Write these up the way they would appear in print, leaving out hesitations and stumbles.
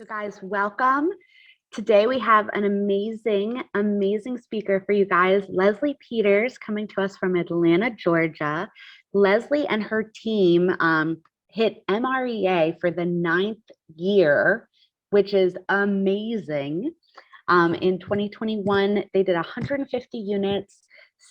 So guys, welcome. Today we have an amazing speaker for you guys, Leslie Peters, coming to us from Atlanta, Georgia. Leslie and her team hit MREA for the 9th year, which is amazing. In 2021, they did 150 units,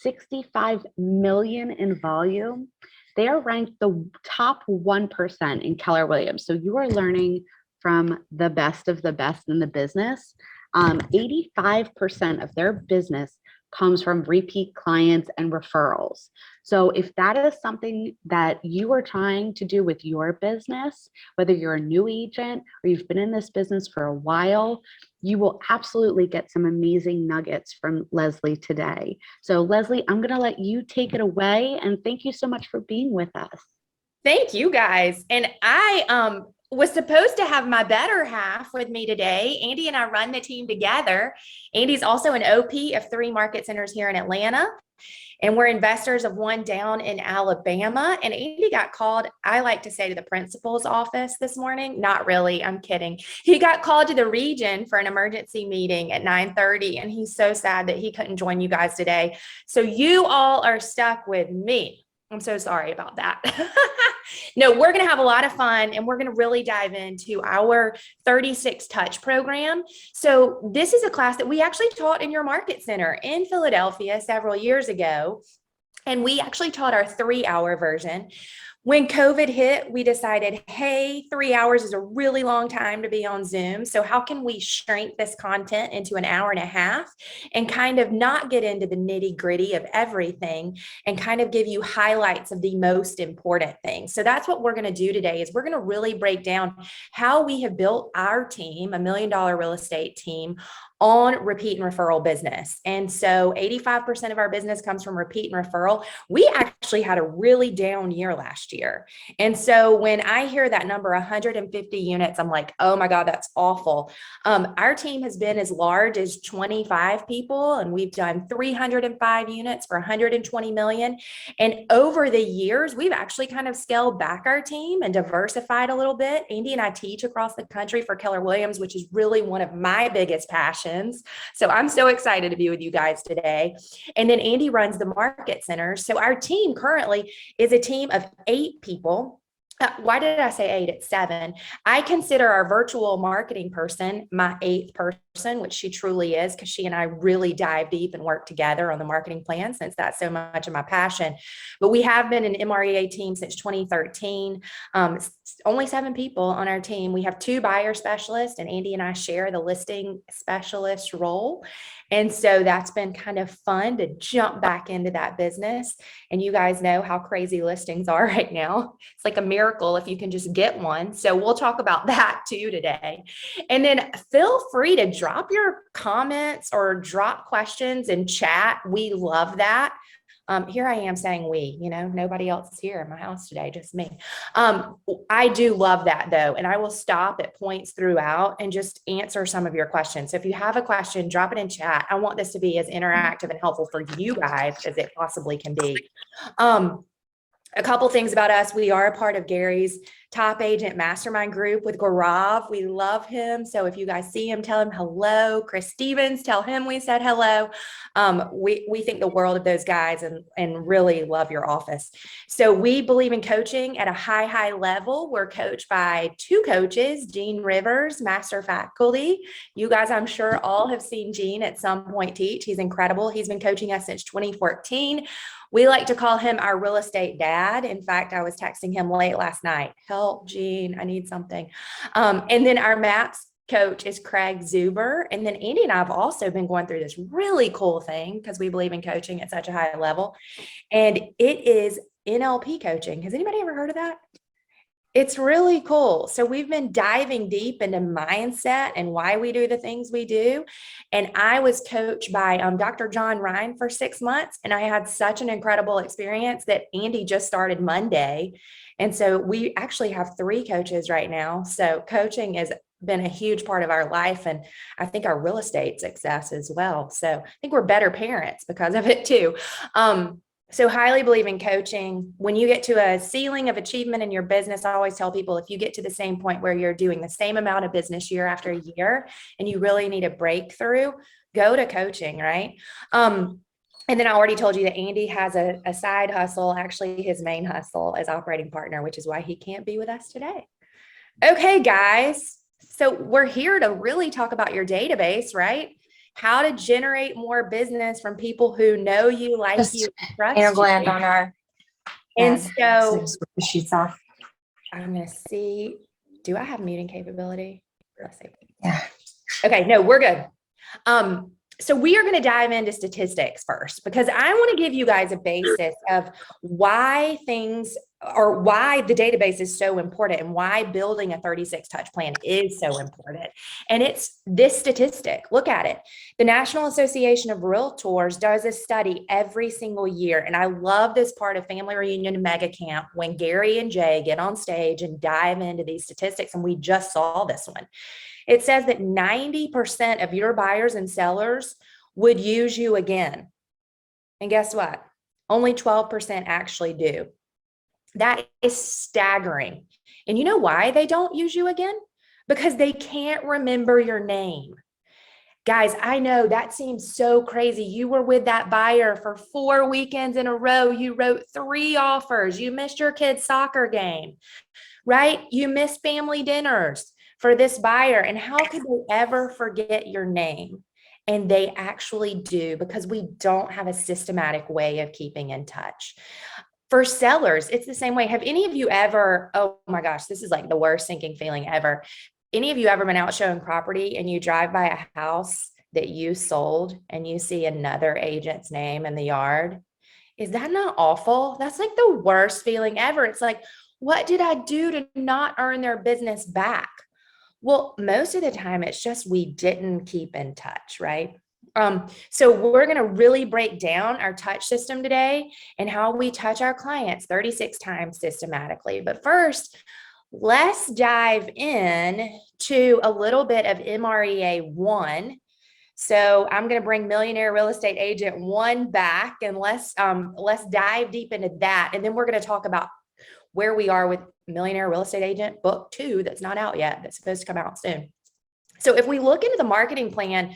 65 million in volume. They are ranked the top 1% in Keller Williams. So you are learning from the best of the best in the business. 85% of their business comes from repeat clients and referrals. So if that is something that you are trying to do with your business, whether you're a new agent or you've been in this business for a while, you will absolutely get some amazing nuggets from Leslie today. So Leslie, I'm going to let you take it away, and thank you so much for being with us. Thank you guys. And I was supposed to have my better half with me today. Andy and I run the team together. Andy's also an OP of 3 market centers here in Atlanta. And we're investors of 1 down in Alabama. And Andy got called, I like to say, to the principal's office this morning. Not really, I'm kidding. He got called to the region for an emergency meeting at 9:30. And he's so sad that he couldn't join you guys today. So you all are stuck with me. I'm so sorry about that. No, we're going to have a lot of fun, and we're going to really dive into our 36 Touch program. So this is a class that we actually taught in your market center in Philadelphia several years ago. And we actually taught our 3-hour version. When COVID hit, we decided, hey, 3 hours is a really long time to be on Zoom. So how can we shrink this content into an hour and a half and kind of not get into the nitty gritty of everything and kind of give you highlights of the most important things? So that's what we're going to do today, is we're going to really break down how we have built our team, $1 million real estate team, on repeat and referral business. And so 85% of our business comes from repeat and referral. We actually had a really down year last year. And so when I hear that number, 150 units, I'm like, oh my God, that's awful. Our team has been as large as 25 people, and we've done 305 units for 120 million. And over the years, we've actually kind of scaled back our team and diversified a little bit. Andy and I teach across the country for Keller Williams, which is really one of my biggest passions. So I'm so excited to be with you guys today. And then Andy runs the market centers. So our team currently is a team of 8 people. Why did I say 8? It's 7. I consider our virtual marketing person my 8th person, which she truly is, because she and I really dive deep and work together on the marketing plan, since that's so much of my passion. But we have been an MREA team since 2013. Only 7 people on our team. We have 2 buyer specialists, and Andy and I share the listing specialist role. And so that's been kind of fun to jump back into that business. And you guys know how crazy listings are right now. It's like a miracle if you can just get one. So we'll talk about that too today. And then feel free to drop your comments or drop questions in chat. We love that. Here I am saying we, nobody else is here in my house today, just me. I do love that though. And I will stop at points throughout and just answer some of your questions. So if you have a question, drop it in chat. I want this to be as interactive and helpful for you guys as it possibly can be. A couple things about us. We are a part of Gary's top agent mastermind group with Gaurav. We love him. So if you guys see him, tell him hello. Chris Stevens, tell him we said hello. We think the world of those guys and really love your office. So we believe in coaching at a high level. We're coached by 2 coaches, Gene Rivers, master faculty. You guys, I'm sure all have seen Gene at some point teach. He's incredible. He's been coaching us since 2014. We like to call him our real estate dad. In fact, I was texting him late last night. Help, Gene, I need something. And then our MAPS coach is Craig Zuber. And then Andy and I have also been going through this really cool thing because we believe in coaching at such a high level. And it is Nlp Coaching. Has anybody ever heard of that? It's really cool. So we've been diving deep into mindset and why we do the things we do. And I was coached by Dr. John Ryan for 6 months. And I had such an incredible experience that Andy just started Monday. And so we actually have 3 coaches right now. So coaching has been a huge part of our life. And I think our real estate success as well. So I think we're better parents because of it too. So highly believe in coaching. When you get to a ceiling of achievement in your business, I always tell people, if you get to the same point where you're doing the same amount of business year after year and you really need a breakthrough, go to coaching, right? And then I already told you that Andy has a side hustle, actually his main hustle as operating partner, which is why he can't be with us today. Okay, guys. So we're here to really talk about your database, right? How to generate more business from people who know you, like you, trust you. On our And so the sheets off. I'm going to see, do I have muting capability? Let's see. Yeah. Okay, no, we're good. So we are going to dive into statistics first, because I want to give you guys a basis of why things, or why the database is so important and why building a 36 touch plan is so important. And it's this statistic. Look at it. The National Association of Realtors does a study every single year. And I love this part of Family Reunion and Mega Camp when Gary and Jay get on stage and dive into these statistics. And we just saw this one. It says that 90% of your buyers and sellers would use you again. And guess what? Only 12% actually do. That is staggering. And you know why they don't use you again? Because they can't remember your name. Guys, I know that seems so crazy. You were with that buyer for 4 weekends in a row. You wrote 3 offers. You missed your kid's soccer game, right? You missed family dinners for this buyer. And how could they ever forget your name? And they actually do, because we don't have a systematic way of keeping in touch. For sellers, it's the same way. Have any of you ever, oh my gosh, this is like the worst sinking feeling ever. Any of you ever been out showing property and you drive by a house that you sold and you see another agent's name in the yard? Is that not awful? That's like the worst feeling ever. It's like, what did I do to not earn their business back? Well, most of the time it's just we didn't keep in touch, right? So we're going to really break down our touch system today and how we touch our clients 36 times systematically. But first, let's dive in to a little bit of MREA 1. So I'm going to bring Millionaire Real Estate Agent 1 back, and let's dive deep into that. And then we're going to talk about where we are with Millionaire Real Estate Agent Book 2 that's not out yet, that's supposed to come out soon. So if we look into the marketing plan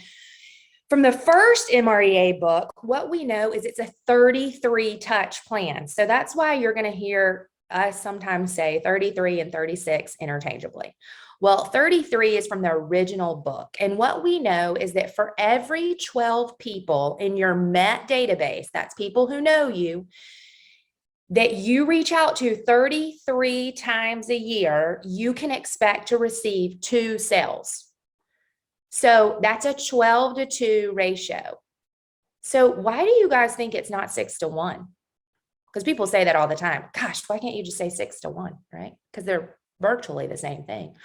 from the first MREA book, what we know is it's a 33 touch plan. So that's why you're going to hear us sometimes say 33 and 36 interchangeably. Well, 33 is from the original book. And what we know is that for every 12 people in your MET database, that's people who know you, that you reach out to 33 times a year, you can expect to receive 2 sales. So that's a 12 to 2 ratio. So why do you guys think it's not 6 to 1? Because people say that all the time. Gosh, why can't you just say 6 to 1, right? Because they're virtually the same thing.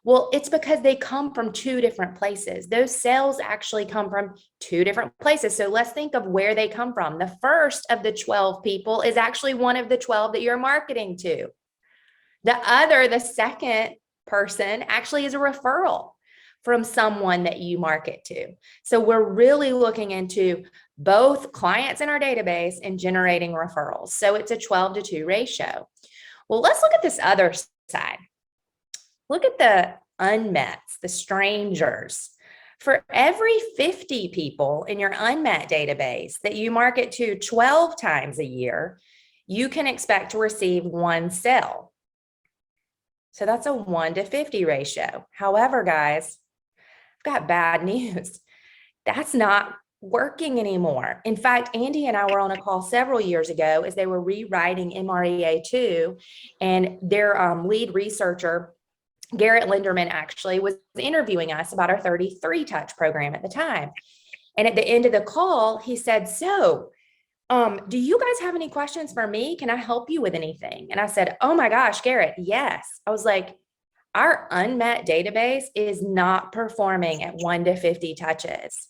Well, it's because they come from 2 different places. Those sales actually come from 2 different places. So let's think of where they come from. The first of the 12 people is actually one of the 12 that you're marketing to. The second person actually is a referral from someone that you market to. So we're really looking into both clients in our database and generating referrals. So it's a 12 to 2 ratio. Well, let's look at this other side. Look at the unmets, the strangers. For every 50 people in your unmet database that you market to 12 times a year, you can expect to receive 1 sale. So that's a 1 to 50 ratio. However, guys, I've got bad news. That's not working anymore. In fact, Andy and I were on a call several years ago as they were rewriting MREA 2, and their lead researcher, Garrett Linderman, actually was interviewing us about our 33 touch program at the time. And at the end of the call, he said, so do you guys have any questions for me? Can I help you with anything? And I said, oh my gosh, Garrett, yes. I was like, our unmet database is not performing at 1 to 50 touches.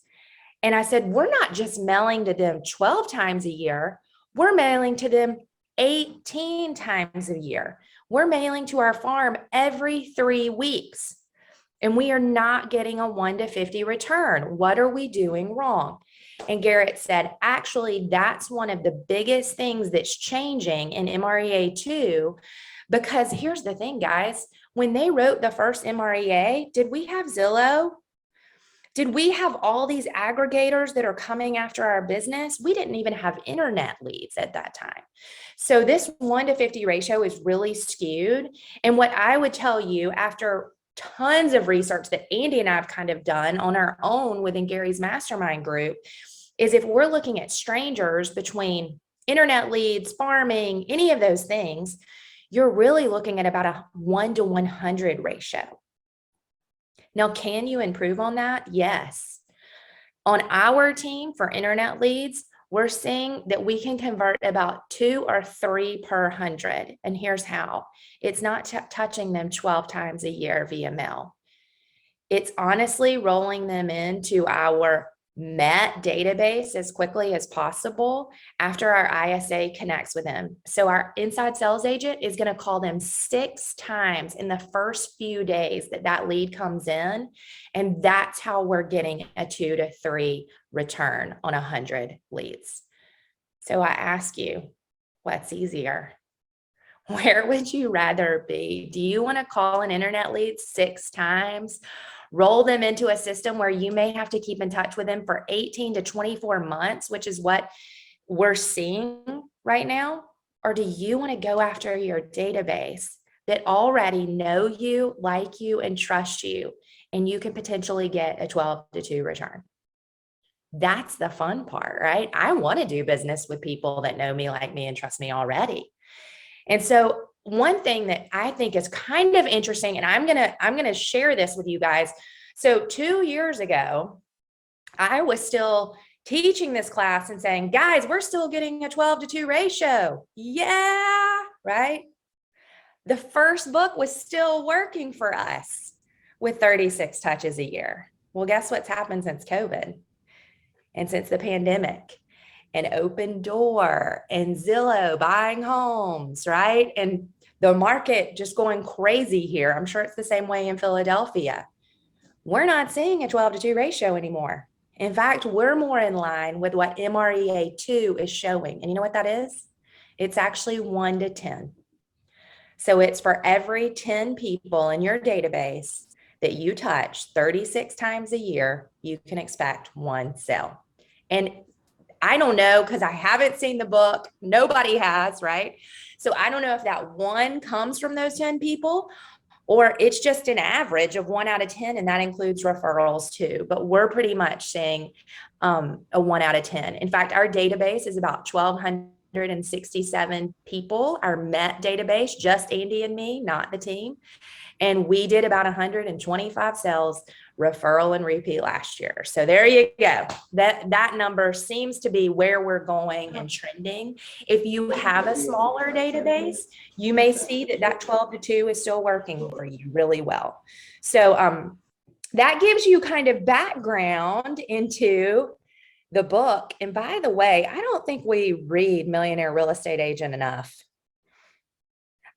And I said, we're not just mailing to them 12 times a year, we're mailing to them 18 times a year. We're mailing to our farm every 3 weeks, and we are not getting a 1 to 50 return. What are we doing wrong? And Garrett said, actually, that's one of the biggest things that's changing in MREA2. Because here's the thing, guys, when they wrote the first MREA, did we have Zillow? Did we have all these aggregators that are coming after our business? We didn't even have internet leads at that time. So this 1-to-50 ratio is really skewed. And what I would tell you after tons of research that Andy and I have kind of done on our own within Gary's mastermind group is if we're looking at strangers between internet leads, farming, any of those things, you're really looking at about a 1-to-100 ratio. Now, can you improve on that? Yes. On our team for internet leads, we're seeing that we can convert about 2 or 3 per 100. And here's how. It's not touching them 12 times a year via mail. It's honestly rolling them into our MET database as quickly as possible after our ISA connects with them. So our inside sales agent is going to call them 6 times in the first few days that lead comes in. And that's how we're getting a 2 to 3 return on 100 leads. So I ask you, what's easier? Where would you rather be? Do you want to call an internet lead 6 times? Roll them into a system where you may have to keep in touch with them for 18 to 24 months, which is what we're seeing right now? Or do you want to go after your database that already know you, like you, and trust you, and you can potentially get a 12-to-2 return? That's the fun part, right? I want to do business with people that know me, like me, and trust me already. And so one thing that I think is kind of interesting, and I'm gonna share this with you guys. So 2 years ago, I was still teaching this class and saying, guys, we're still getting a 12-to-2 ratio. Yeah, right? The first book was still working for us with 36 touches a year. Well, guess what's happened since COVID and since the pandemic? And Open Door and Zillow buying homes, right? And the market just going crazy here. I'm sure it's the same way in Philadelphia. We're not seeing a 12-to-2 ratio anymore. In fact, we're more in line with what MREA2 is showing. And you know what that is? It's actually 1 to 10. So it's for every 10 people in your database that you touch 36 times a year, you can expect 1 sale. And I don't know, because I haven't seen the book. Nobody has, right? So I don't know if that 1 comes from those 10 people, or it's just an average of 1 out of 10, and that includes referrals too. But we're pretty much seeing a 1 out of 10. In fact, our database is about 1,267 people, our MET database, just Andy and me, not the team. And we did about 125 sales, referral and repeat last year. So there you go. That number seems to be where we're going and trending. If you have a smaller database, you may see that 12-to-2 is still working for you really well. So that gives you kind of background into the book. And by the way, I don't think we read Millionaire Real Estate Agent enough.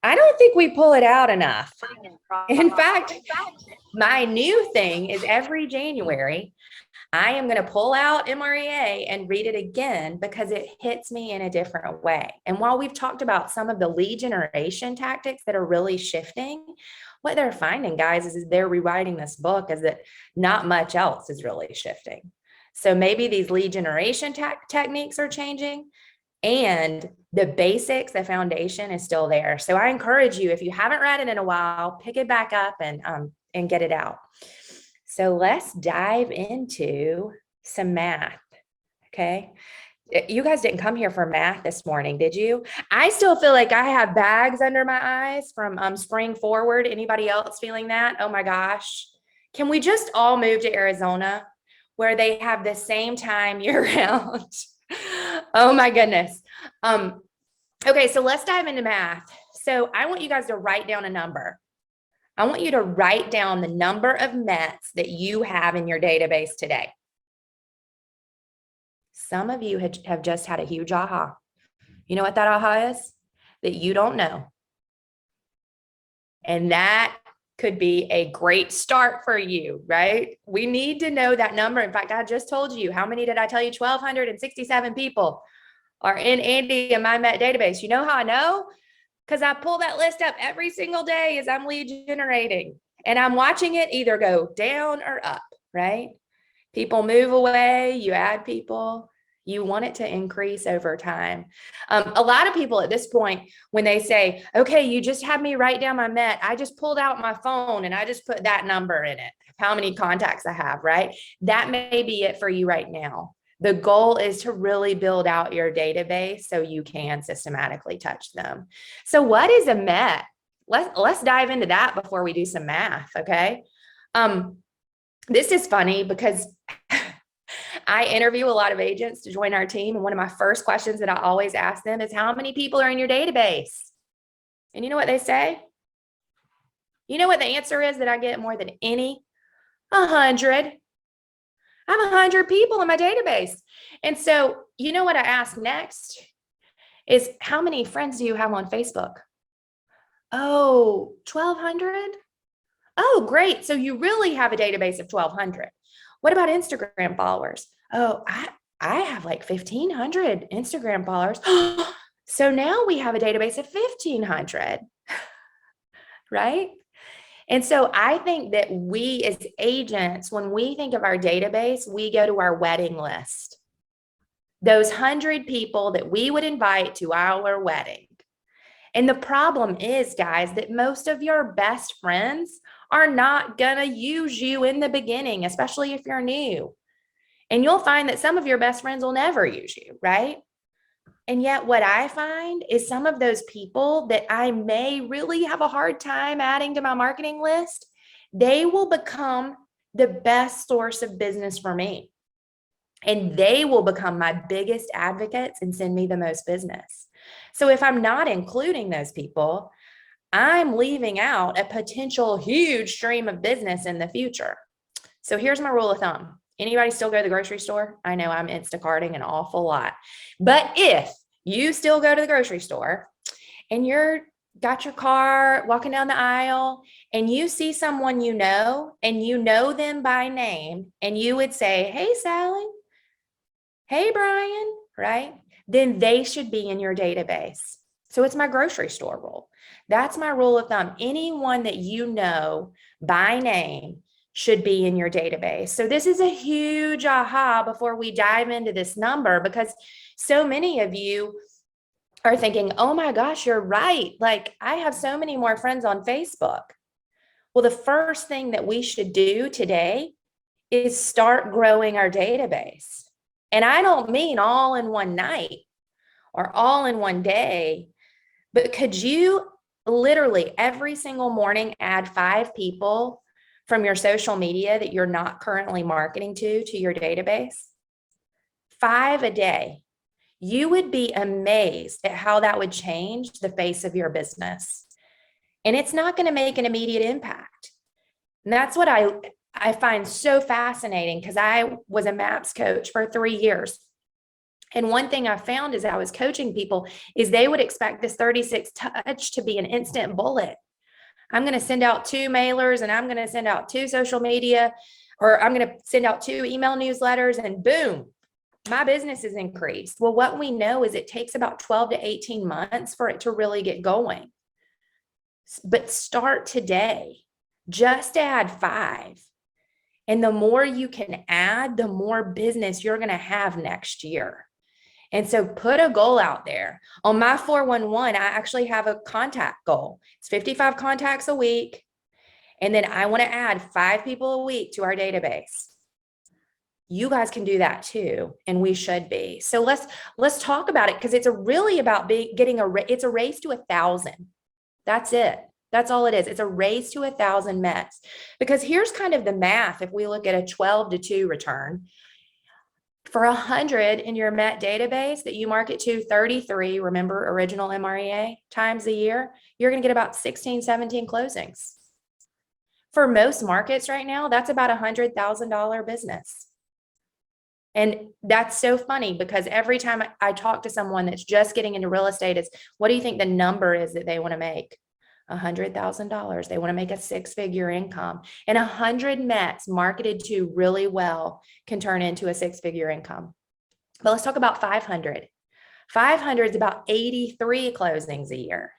I don't think we pull it out enough. In fact, my new thing is every January, I am going to pull out MREA and read it again because it hits me in a different way. And while we've talked about some of the lead generation tactics that are really shifting, what they're finding, guys, is they're rewriting this book is that not much else is really shifting. So maybe these lead generation techniques are changing, and the basics, the foundation is still there. So I encourage you, if you haven't read it in a while, pick it back up and get it out. So let's dive into some math. Okay. You guys didn't come here for math this morning, did you? I still feel like I have bags under my eyes from spring forward. Anybody else feeling that? Oh my gosh. Can we just all move to Arizona where they have the same time year round? Oh my goodness. Okay, so let's dive into math. So I want you guys to write down a number. I want you to write down the number of METs that you have in your database today. Some of you have just had a huge aha. You know what that aha is? That you don't know. And that could be a great start for you, right? We need to know that number. In fact, I just told you, how many did I tell you? 1,267 people are in Andy and my Met database. You know how I know? Because I pull that list up every single day as I'm lead generating, and I'm watching it either go down or up, right? People move away, you add people, you want it to increase over time. A lot of people at this point, when they say, okay, you just had me write down my Met, I just pulled out my phone and I just put that number in it, how many contacts I have, right? That may be it for you right now. The goal is to really build out your database so you can systematically touch them. So what is a Met? Let's dive into that before we do some math, okay? This is funny because I interview a lot of agents to join our team. And one of my first questions that I always ask them is, how many people are in your database? And you know what they say? You know what the answer is that I get more than any? 100. I have 100 people in my database. And so, you know what I ask next is, how many friends do you have on Facebook? Oh, 1,200? Oh, great. So you really have a database of 1,200. What about Instagram followers? Oh, I have like 1,500 Instagram followers. So now we have a database of 1,500, right? And so I think that we as agents, when we think of our database, we go to our wedding list. Those 100 people that we would invite to our wedding. And the problem is, guys, that most of your best friends are not going to use you in the beginning, especially if you're new. And you'll find that some of your best friends will never use you, right? And yet what I find is some of those people that I may really have a hard time adding to my marketing list, they will become the best source of business for me. And they will become my biggest advocates and send me the most business. So if I'm not including those people, I'm leaving out a potential huge stream of business in the future. So here's my rule of thumb. Anybody still go to the grocery store? I know I'm Instacarting an awful lot. But if you still go to the grocery store and you're got your car walking down the aisle and you see someone you know and you know them by name, and you would say, hey, Sally, hey, Brian, right? Then they should be in your database. So it's my grocery store rule. That's my rule of thumb. Anyone that you know by name should be in your database. So this is a huge aha before we dive into this number, because so many of you are thinking, oh my gosh, you're right. Like, I have so many more friends on Facebook. Well, the first thing that we should do today is start growing our database. And I don't mean all in one night or all in one day, but could you literally every single morning add 5 people from your social media that you're not currently marketing to your database? 5 a day. You would be amazed at how that would change the face of your business. And it's not going to make an immediate impact. And that's what I find so fascinating, because I was a MAPS coach for 3 years. And one thing I found as I was coaching people is they would expect this 36 touch to be an instant bullet. I'm going to send out 2 mailers, and I'm going to send out 2 social media, or I'm going to send out 2 email newsletters, and boom, my business is increased. Well, what we know is it takes about 12 to 18 months for it to really get going. But start today. Just add 5. And the more you can add, the more business you're going to have next year. And so put a goal out there. On my 411, I actually have a contact goal. It's 55 contacts a week. And then I want to add 5 people a week to our database. You guys can do that too, and we should be. So let's talk about it, because it's really about it's a race to 1,000. That's it. That's all it is. It's a race to 1,000 Mets. Because here's kind of the math. If we look at a 12-2 return, for 100 in your Met database that you market to 33, remember original MREA, times a year, you're going to get about 16, 17 closings. For most markets right now, that's about $100,000 business. And that's so funny, because every time I talk to someone that's just getting into real estate, it's, what do you think the number is that they want to make? $100,000. They want to make a six-figure income. And 100 METs marketed to really well can turn into a six-figure income. But let's talk about 500. 500 is about 83 closings a year.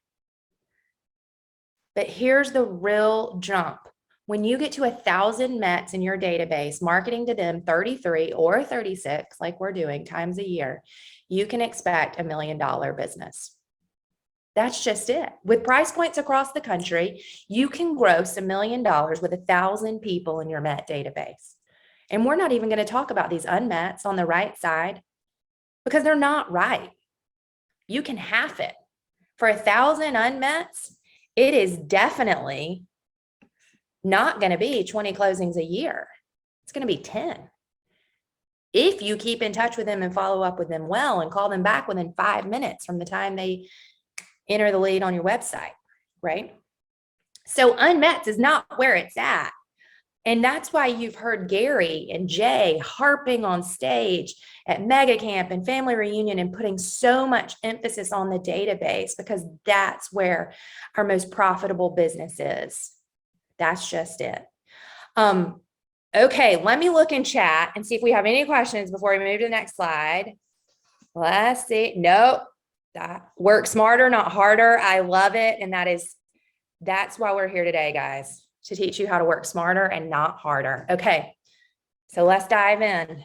But here's the real jump. When you get to 1,000 METs in your database, marketing to them 33 or 36, like we're doing times a year, you can expect $1 million business. That's just it. With price points across the country, you can gross $1 million with 1,000 people in your MET database. And we're not even going to talk about these unmets on the right side because they're not right. You can half it. For 1,000 unmets, it is definitely not going to be 20 closings a year. It's going to be 10. If you keep in touch with them and follow up with them well and call them back within 5 minutes from the time they enter the lead on your website, right? So unmets is not where it's at. And that's why you've heard Gary and Jay harping on stage at Mega Camp and Family Reunion and putting so much emphasis on the database because that's where our most profitable business is. That's just it. Okay, let me look in chat and see if we have any questions before we move to the next slide. Let's see. Nope. Work smarter, not harder. I love it. And that's why we're here today, guys. To teach you how to work smarter and not harder. Okay, so let's dive in.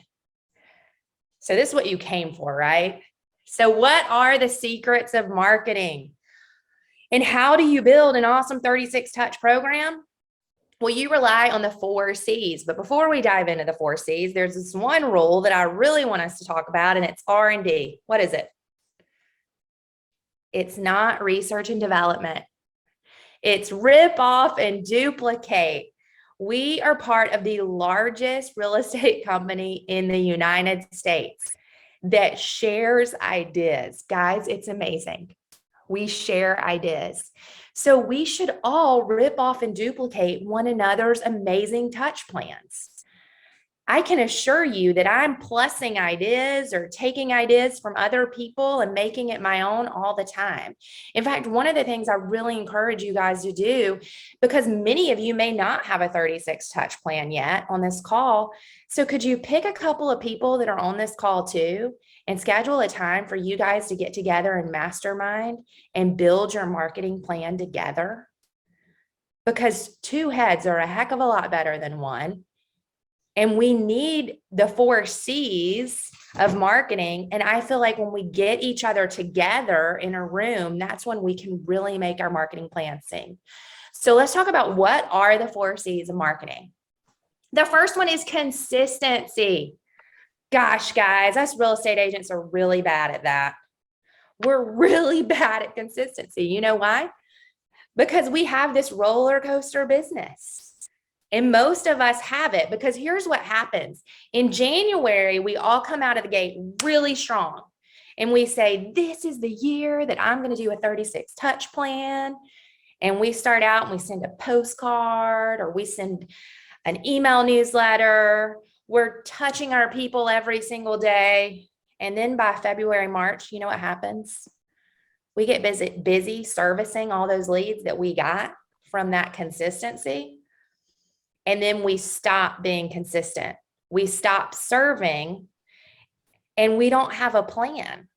So this is what you came for, right? So what are the secrets of marketing? And how do you build an awesome 36 touch program? Well, you rely on the 4 C's. But before we dive into the 4 C's, there's this one rule that I really want us to talk about, and it's R&D. What is it? It's not research and development. It's rip off and duplicate. We are part of the largest real estate company in the United States that shares ideas. Guys, it's amazing. We share ideas. So we should all rip off and duplicate one another's amazing touch plans. I can assure you that I'm plussing ideas or taking ideas from other people and making it my own all the time. In fact, one of the things I really encourage you guys to do, because many of you may not have a 36 touch plan yet on this call. So could you pick a couple of people that are on this call too and schedule a time for you guys to get together and mastermind and build your marketing plan together? Because 2 heads are a heck of a lot better than one. And we need the 4 C's of marketing. And I feel like when we get each other together in a room, that's when we can really make our marketing plan sing. So let's talk about what are the 4 C's of marketing. The first one is consistency. Gosh, guys, us real estate agents are really bad at that. We're really bad at consistency. You know why? Because we have this roller coaster business. And most of us have it because here's what happens. In January, we all come out of the gate really strong. And we say, this is the year that I'm going to do a 36 touch plan. And we start out and we send a postcard or we send an email newsletter. We're touching our people every single day. And then by February, March, you know what happens? We get busy servicing all those leads that we got from that consistency. And then we stop being consistent. We stop serving and we don't have a plan.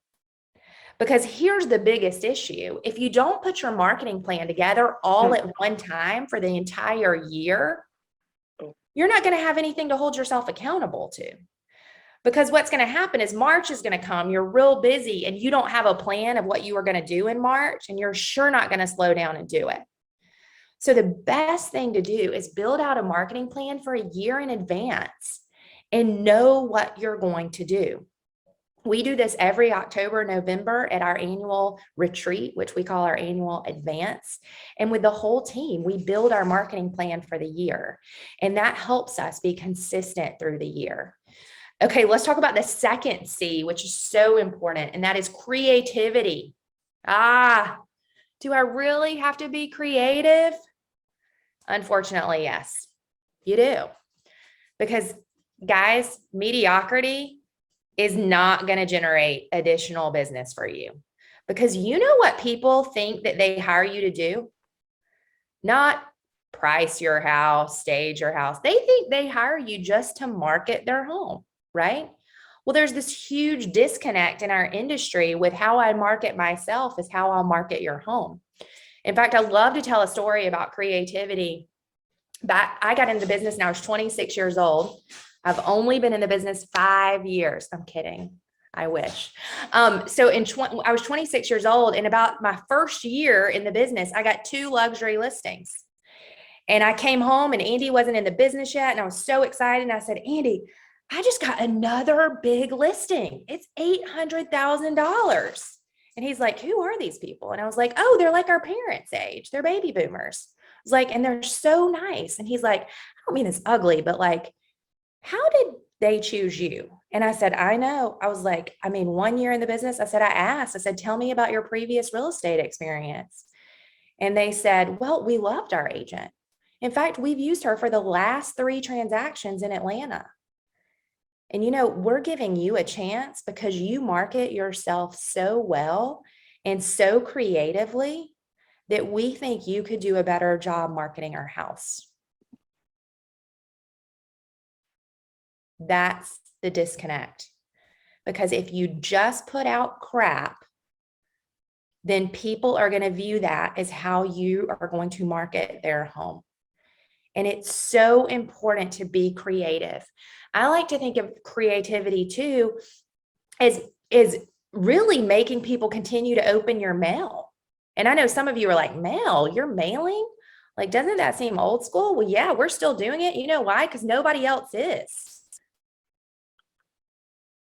Because here's the biggest issue. If you don't put your marketing plan together all at one time for the entire year, you're not going to have anything to hold yourself accountable to. Because what's going to happen is March is going to come, you're real busy and you don't have a plan of what you are going to do in March, and you're sure not going to slow down and do it. So the best thing to do is build out a marketing plan for a year in advance and know what you're going to do. We do this every October, November at our annual retreat, which we call our annual advance. And with the whole team, we build our marketing plan for the year. And that helps us be consistent through the year. Okay, let's talk about the second C, which is so important, and that is creativity. Do I really have to be creative? Unfortunately, yes, you do. Because guys, mediocrity is not going to generate additional business for you. Because you know what people think that they hire you to do? not price your house, stage your house. They think they hire you just to market their home, right? Well, there's this huge disconnect in our industry with how I market myself is how I'll market your home. In fact, I love to tell a story about creativity. I got into the business and I was 26 years old. I've only been in the business 5 years. I'm kidding. I wish. I was 26 years old, and about my first year in the business, I got 2 luxury listings. And I came home and Andy wasn't in the business yet. And I was so excited. And I said, Andy, I just got another big listing. It's $800,000. And he's like, who are these people? And I was like, oh, they're like our parents' age. They're baby boomers. I was like, and they're so nice. And he's like, I don't mean it's ugly, but like, how did they choose you? And I said, I know. I was like, I mean, 1 year in the business, I said, tell me about your previous real estate experience. And they said, well, we loved our agent. In fact, we've used her for the last 3 transactions in Atlanta. And, we're giving you a chance because you market yourself so well and so creatively that we think you could do a better job marketing our house. That's the disconnect. Because if you just put out crap, then people are going to view that as how you are going to market their home. And it's so important to be creative. I like to think of creativity too as really making people continue to open your mail. And I know some of you are like, mail, you're mailing? Like, doesn't that seem old school? Well, yeah, we're still doing it. You know why? Because nobody else is.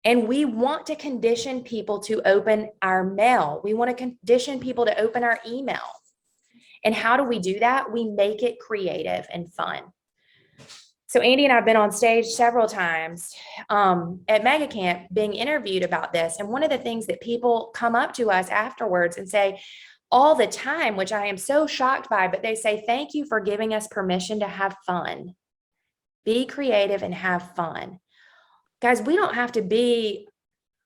And we want to condition people to open our mail. We want to condition people to open our email. And how do we do that? We make it creative and fun. So Andy and I have been on stage several times at Mega Camp being interviewed about this. And one of the things that people come up to us afterwards and say all the time, which I am so shocked by, but they say, thank you for giving us permission to have fun. Be creative and have fun. Guys, we don't have to be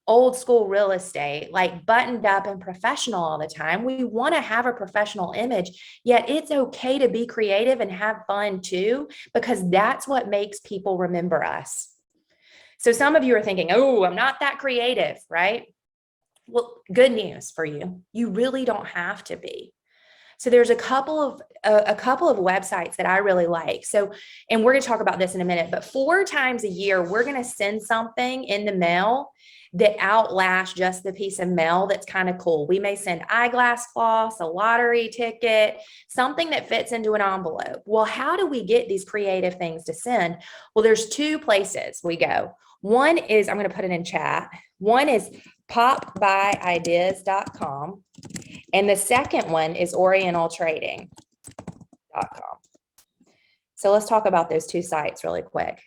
old school real estate, like buttoned up and professional all the time. We want to have a professional image, yet it's okay to be creative and have fun too, because that's what makes people remember us. So some of you are thinking, oh, I'm not that creative, right? Well, good news for you. You really don't have to be. So there's a couple of websites that I really like. So, and we're going to talk about this in a minute, but 4 times a year, we're going to send something in the mail that outlasts just the piece of mail that's kind of cool. We may send eyeglass floss, a lottery ticket, something that fits into an envelope. Well, how do we get these creative things to send? Well, there's 2 places we go. One is, I'm going to put it in chat. One is popbyideas.com. And the second one is orientaltrading.com. So let's talk about those 2 sites really quick.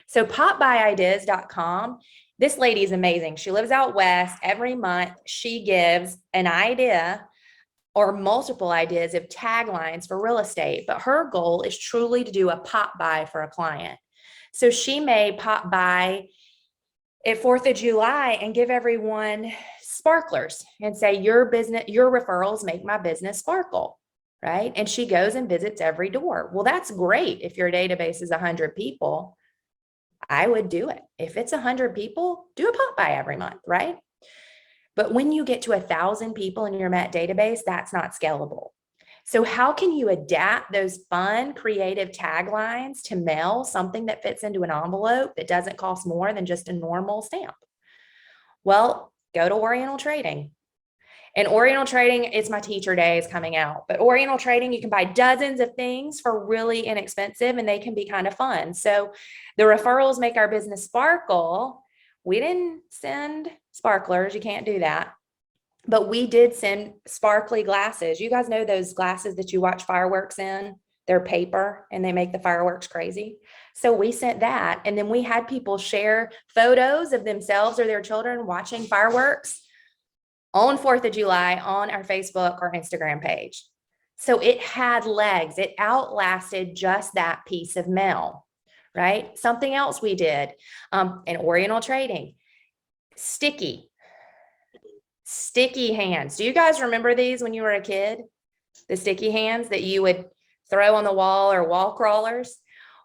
So popbyideas.com, this lady is amazing. She lives out west. Every month she gives an idea or multiple ideas of taglines for real estate, but her goal is truly to do a pop by for a client. So she may pop by at 4th of July and give everyone sparklers and say, your referrals make my business sparkle, right? And she goes and visits every door. Well, that's great. If your database is 100 people, I would do it. If it's 100 people, do a pop by every month, right? But when you get to 1,000 people in your Met database, that's not scalable. So how can you adapt those fun, creative taglines to mail something that fits into an envelope that doesn't cost more than just a normal stamp? Well, go to Oriental Trading. And Oriental Trading, it's my teacher day is coming out, but Oriental Trading, you can buy dozens of things for really inexpensive and they can be kind of fun. So the referrals make our business sparkle. We didn't send sparklers. You can't do that. But we did send sparkly glasses. You guys know those glasses that you watch fireworks in? They're paper and they make the fireworks crazy. So we sent that. And then we had people share photos of themselves or their children watching fireworks on 4th of July on our Facebook or Instagram page. So it had legs. It outlasted just that piece of mail, right? Something else we did in Oriental Trading, sticky hands. Do you guys remember these when you were a kid? The sticky hands that you would throw on the wall or wall crawlers?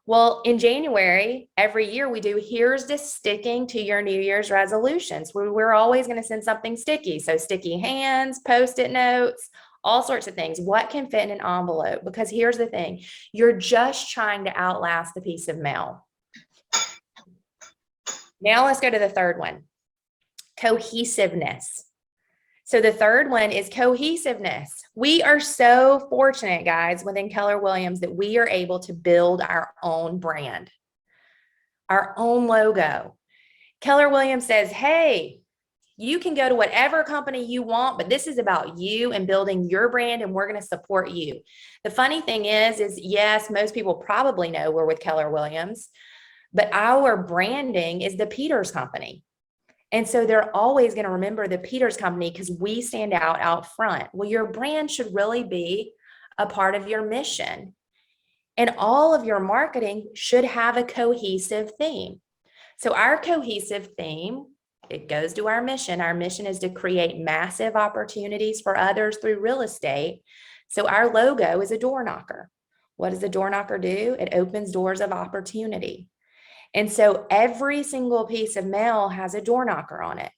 Well, in January, every year we do, here's the sticking to your New Year's resolutions. We're always going to send something sticky. So sticky hands, Post-it notes, all sorts of things. What can fit in an envelope? Because here's the thing, you're just trying to outlast the piece of mail. Now let's go to the third one, cohesiveness. So the third one is cohesiveness. We are so fortunate, guys, within Keller Williams that we are able to build our own brand, our own logo. Keller Williams says, hey, you can go to whatever company you want, but this is about you and building your brand, and we're going to support you. The funny thing is yes, most people probably know we're with Keller Williams, but our branding is the Peters Company. And so they're always going to remember the Peters Company because we stand out front. Well, your brand should really be a part of your mission. And all of your marketing should have a cohesive theme. So our cohesive theme, it goes to our mission. Our mission is to create massive opportunities for others through real estate. So our logo is a door knocker. What does a door knocker do? It opens doors of opportunity. And so every single piece of mail has a door knocker on it.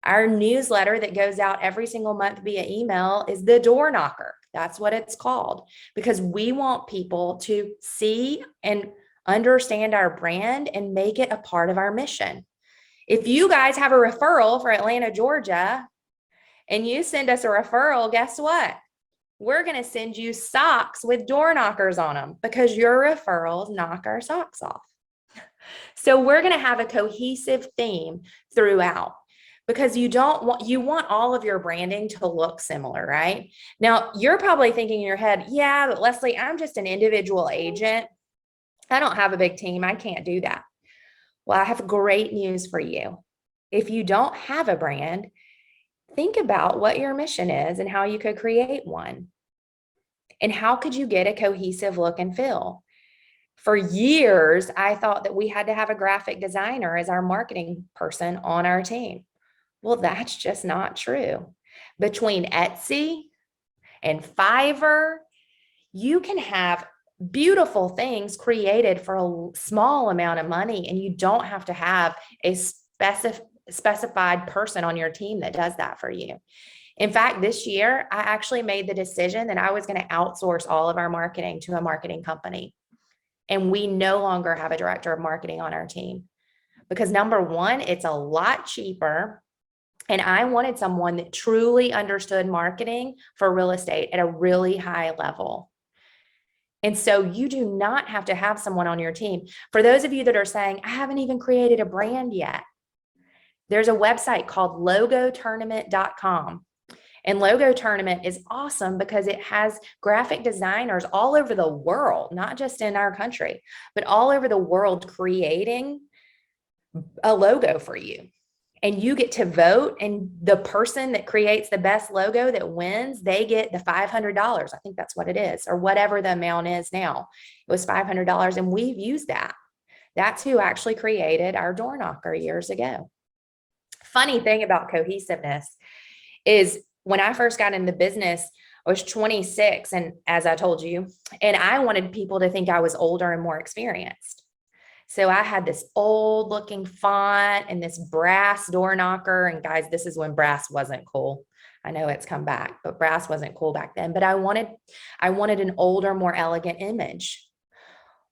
Our newsletter that goes out every single month via email is the door knocker. That's what it's called, because we want people to see and understand our brand and make it a part of our mission. If you guys have a referral for Atlanta, Georgia, and you send us a referral, guess what? We're going to send you socks with door knockers on them because your referrals knock our socks off. So we're going to have a cohesive theme throughout, because you want all of your branding to look similar, right? Now, you're probably thinking in your head, yeah, but Leslie, I'm just an individual agent. I don't have a big team. I can't do that. Well, I have great news for you. If you don't have a brand, think about what your mission is and how you could create one. And how could you get a cohesive look and feel? For years, I thought that we had to have a graphic designer as our marketing person on our team. Well, that's just not true. Between Etsy and Fiverr, you can have beautiful things created for a small amount of money, and you don't have to have a specified person on your team that does that for you. In fact, this year, I actually made the decision that I was going to outsource all of our marketing to a marketing company. And we no longer have a director of marketing on our team because, number one, it's a lot cheaper. And I wanted someone that truly understood marketing for real estate at a really high level. And so you do not have to have someone on your team. For those of you that are saying, I haven't even created a brand yet, there's a website called logotournament.com. And Logo Tournament is awesome because it has graphic designers all over the world, not just in our country, but all over the world creating a logo for you. And you get to vote, and the person that creates the best logo that wins, they get the $500. I think that's what it is, or whatever the amount is now. It was $500, and we've used that. That's who actually created our door knocker years ago. Funny thing about cohesiveness is when I first got into business, I was 26, and as I told you, and I wanted people to think I was older and more experienced. So I had this old looking font and this brass door knocker. And guys, this is when brass wasn't cool. I know it's come back, but brass wasn't cool back then. But I wanted an older, more elegant image.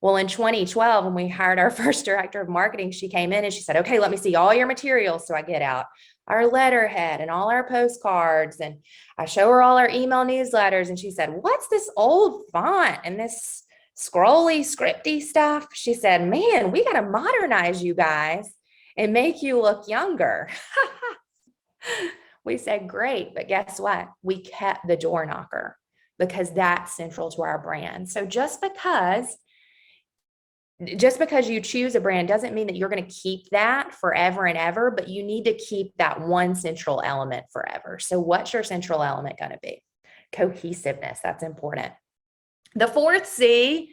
Well, in 2012, when we hired our first director of marketing, she came in and she said, okay, let me see all your materials. So I get out our letterhead and all our postcards, and I show her all our email newsletters. And she said, what's this old font and this scrolly, scripty stuff? She said, man, we got to modernize you guys and make you look younger. We said, great. But guess what? We kept the door knocker because that's central to our brand. So just because you choose a brand doesn't mean that you're going to keep that forever and ever, but you need to keep that one central element forever. So what's your central element going to be? Cohesiveness. That's important. The fourth C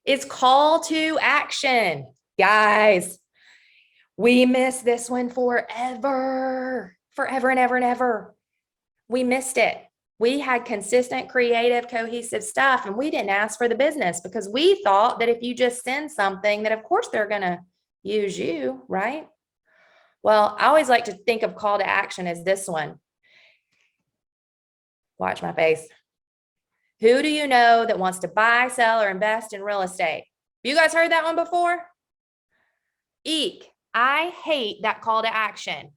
is call to action. Guys, we miss this one forever and ever and ever. We missed it. We had consistent, creative, cohesive stuff, and we didn't ask for the business because we thought that if you just send something, that of course they're going to use you, right? Well, I always like to think of call to action as this one. Watch my face. Who do you know that wants to buy, sell, or invest in real estate? You guys heard that one before? Eek. I hate that call to action.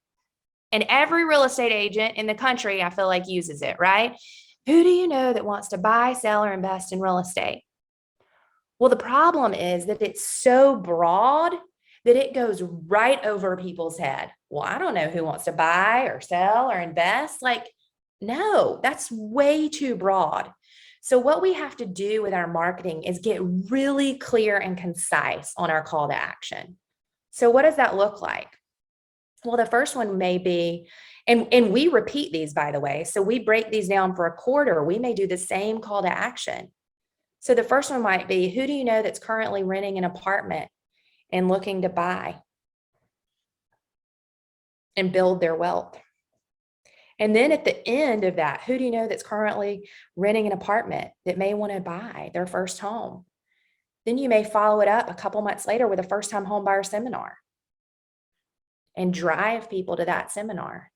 And every real estate agent in the country, I feel like, uses it, right? Who do you know that wants to buy, sell, or invest in real estate? Well, the problem is that it's so broad that it goes right over people's head. Well, I don't know who wants to buy or sell or invest. Like, no, that's way too broad. So what we have to do with our marketing is get really clear and concise on our call to action. So what does that look like? Well, the first one may be, and we repeat these, by the way. So we break these down for a quarter. We may do the same call to action. So the first one might be, who do you know that's currently renting an apartment and looking to buy and build their wealth? And then at the end of that, who do you know that's currently renting an apartment that may want to buy their first home? Then you may follow it up a couple months later with a first-time home buyer seminar and drive people to that seminar.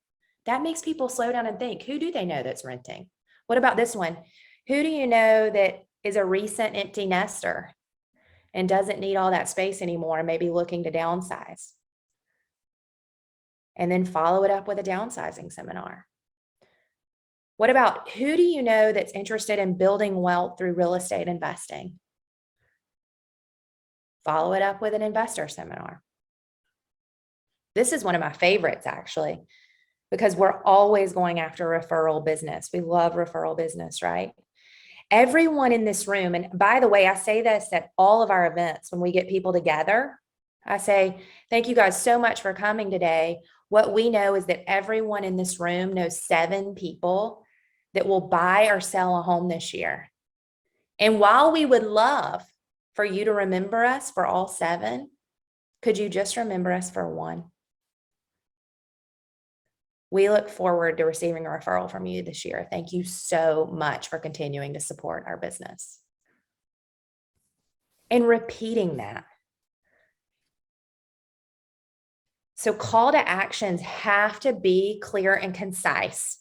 That makes people slow down and think, who do they know that's renting? What about this one? Who do you know that is a recent empty nester and doesn't need all that space anymore and maybe looking to downsize? And then follow it up with a downsizing seminar. What about who do you know that's interested in building wealth through real estate investing? Follow it up with an investor seminar. This is one of my favorites, actually, because we're always going after referral business. We love referral business, right? Everyone in this room, and by the way, I say this at all of our events when we get people together. I say, thank you guys so much for coming today. What we know is that everyone in this room knows 7 people that will buy or sell a home this year. And while we would love for you to remember us for all 7, could you just remember us for 1? We look forward to receiving a referral from you this year. Thank you so much for continuing to support our business. And repeating that. So call to actions have to be clear and concise,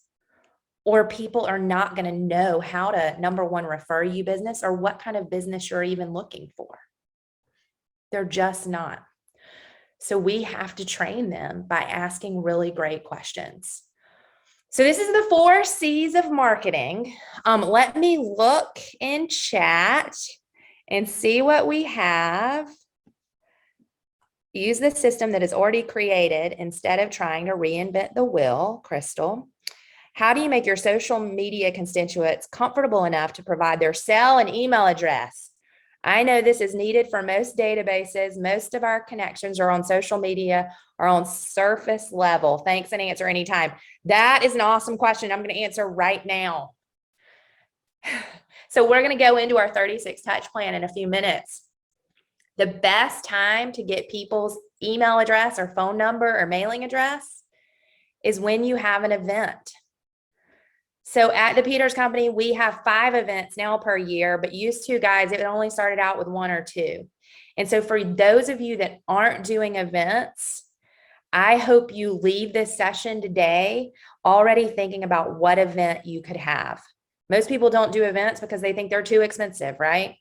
or people are not going to know how to, number one, refer you business or what kind of business you're even looking for. They're just not. So we have to train them by asking really great questions. So this is the 4 C's of marketing. Let me look in chat and see what we have. Use the system that is already created instead of trying to reinvent the wheel, Crystal. How do you make your social media constituents comfortable enough to provide their cell and email address? I know this is needed for most databases. Most of our connections are on social media or on surface level. Thanks and answer anytime. That is an awesome question. I'm going to answer right now. So we're going to go into our 36 touch plan in a few minutes. The best time to get people's email address or phone number or mailing address is when you have an event. So at the Peters Company, we have 5 events now per year, but used to, guys, it only started out with 1 or 2. And so for those of you that aren't doing events, I hope you leave this session today already thinking about what event you could have. Most people don't do events because they think they're too expensive, right?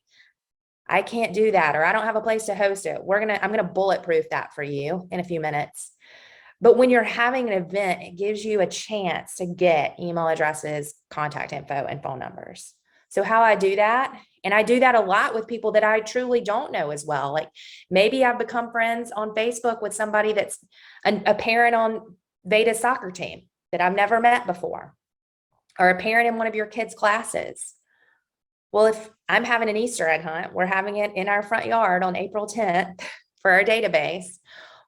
I can't do that, or I don't have a place to host it. I'm going to bulletproof that for you in a few minutes. But when you're having an event, it gives you a chance to get email addresses, contact info, and phone numbers. So how I do that, and I do that a lot with people that I truly don't know as well. Like maybe I've become friends on Facebook with somebody that's a parent on Veda's soccer team that I've never met before, or a parent in one of your kids' classes. Well, if I'm having an Easter egg hunt, we're having it in our front yard on April 10th for our database.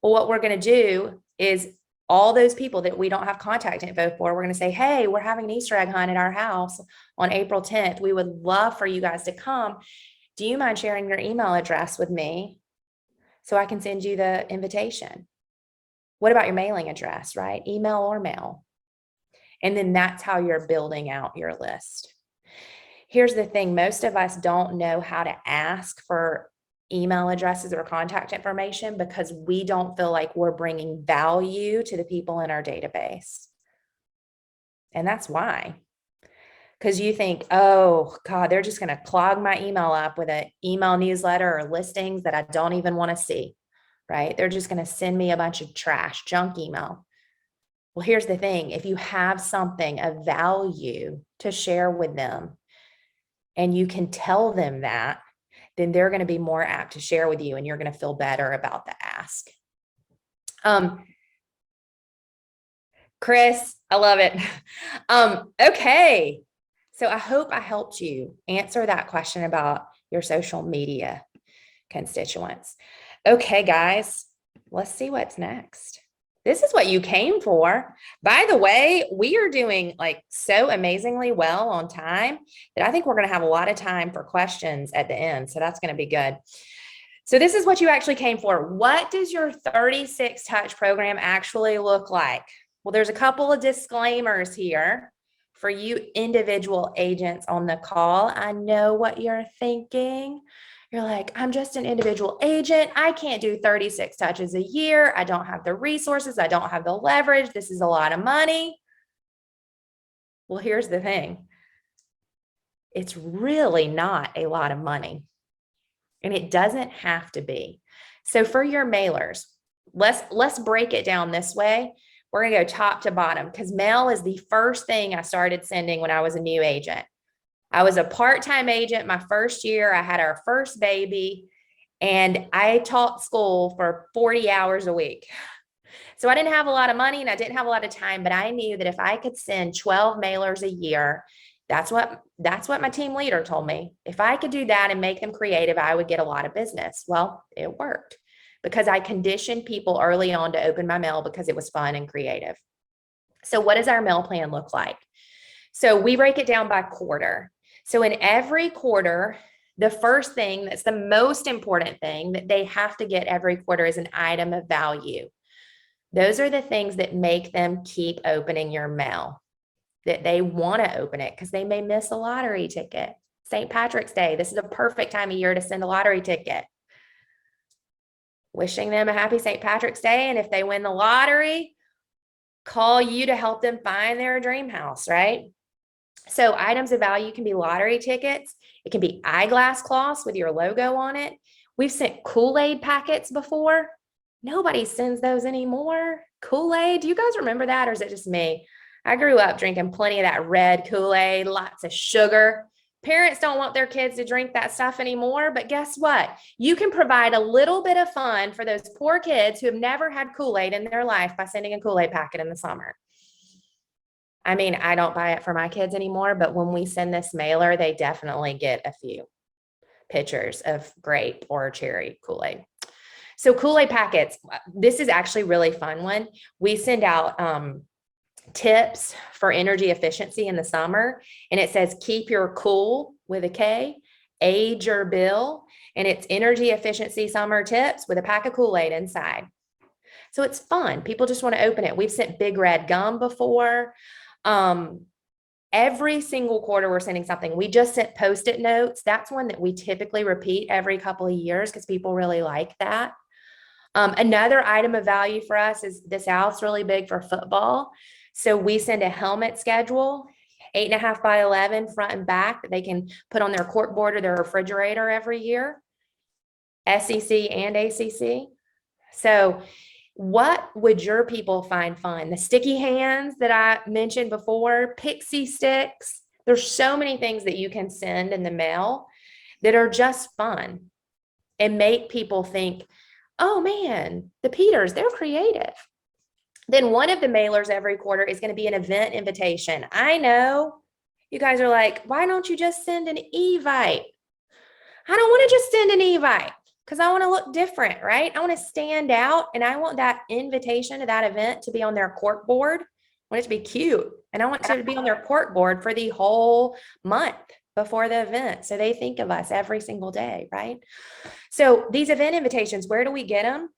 Well, what we're going to do is all those people that we don't have contact info for, we're going to say, hey, we're having an Easter egg hunt at our house on April 10th. We would love for you guys to come. Do you mind sharing your email address with me so I can send you the invitation? What about your mailing address, right? Email or mail. And then that's how you're building out your list. Here's the thing. Most of us don't know how to ask for email addresses or contact information because we don't feel like we're bringing value to the people in our database. And that's why. Because you think, oh God, they're just going to clog my email up with an email newsletter or listings that I don't even want to see, right? They're just going to send me a bunch of trash, junk email. Well, here's the thing. If you have something of value to share with them and you can tell them that, then they're going to be more apt to share with you and you're going to feel better about the ask. Chris, I love it. Okay. So I hope I helped you answer that question about your social media constituents. Okay, guys, let's see what's next. This is what you came for. By the way, we are doing like so amazingly well on time that I think we're going to have a lot of time for questions at the end. So that's going to be good. So this is what you actually came for. What does your 36 touch program actually look like? Well, there's a couple of disclaimers here for you individual agents on the call. I know what you're thinking. You're like, I'm just an individual agent. I can't do 36 touches a year. I don't have the resources. I don't have the leverage. This is a lot of money. Well, here's the thing. It's really not a lot of money. And it doesn't have to be. So for your mailers, let's break it down this way. We're going to go top to bottom because mail is the first thing I started sending when I was a new agent. I was a part-time agent my first year. I had our first baby and I taught school for 40 hours a week. So I didn't have a lot of money and I didn't have a lot of time, but I knew that if I could send 12 mailers a year, that's what my team leader told me. If I could do that and make them creative, I would get a lot of business. Well, it worked because I conditioned people early on to open my mail because it was fun and creative. So what does our mail plan look like? So we break it down by quarter. So in every quarter, the first thing that's the most important thing that they have to get every quarter is an item of value. Those are the things that make them keep opening your mail, that they want to open it because they may miss a lottery ticket. St. Patrick's Day, this is a perfect time of year to send a lottery ticket. Wishing them a happy St. Patrick's Day. And if they win the lottery, call you to help them find their dream house, right? So items of value can be lottery tickets. It can be eyeglass cloths with your logo on it. We've sent Kool-Aid packets before. Nobody sends those anymore. Kool-Aid, do you guys remember that or is it just me? I grew up drinking plenty of that red Kool-Aid, lots of sugar. Parents don't want their kids to drink that stuff anymore, but guess what? You can provide a little bit of fun for those poor kids who have never had Kool-Aid in their life by sending a Kool-Aid packet in the summer. I mean, I don't buy it for my kids anymore, but when we send this mailer, they definitely get a few pictures of grape or cherry Kool-Aid. So Kool-Aid packets, this is actually a really fun one. We send out tips for energy efficiency in the summer. And it says, keep your cool with a K, age your bill. And it's energy efficiency summer tips with a pack of Kool-Aid inside. So it's fun. People just want to open it. We've sent Big Red Gum before. Every single quarter we're sending something. We just sent Post-it notes. That's one that we typically repeat every couple of years because people really like that. Another item of value for us is the South's really big for football. So we send a helmet schedule, 8.5 by 11 front and back that they can put on their cork board or their refrigerator every year, SEC and ACC. So what would your people find fun? The sticky hands that I mentioned before, pixie sticks. There's so many things that you can send in the mail that are just fun and make people think, oh man, the Peters, they're creative. Then one of the mailers every quarter is going to be an event invitation. I know you guys are like, why don't you just send an Evite? I don't want to just send an Evite because I want to look different, right? I want to stand out and I want that invitation to that event to be on their cork board. I want it to be cute. And I want it to be on their cork board for the whole month before the event. So they think of us every single day, right? So these event invitations, where do we get them?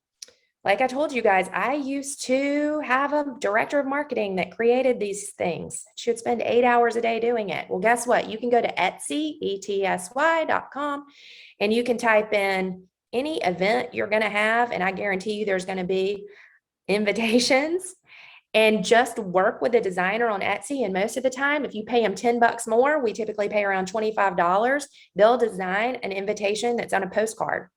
Like I told you guys, I used to have a director of marketing that created these things. She would spend 8 hours a day doing it. Well, guess what? You can go to Etsy, etsy.com, and you can type in any event you're going to have. And I guarantee you there's going to be invitations, and just work with a designer on Etsy. And most of the time, if you pay them $10 more, we typically pay around $25. They'll design an invitation that's on a postcard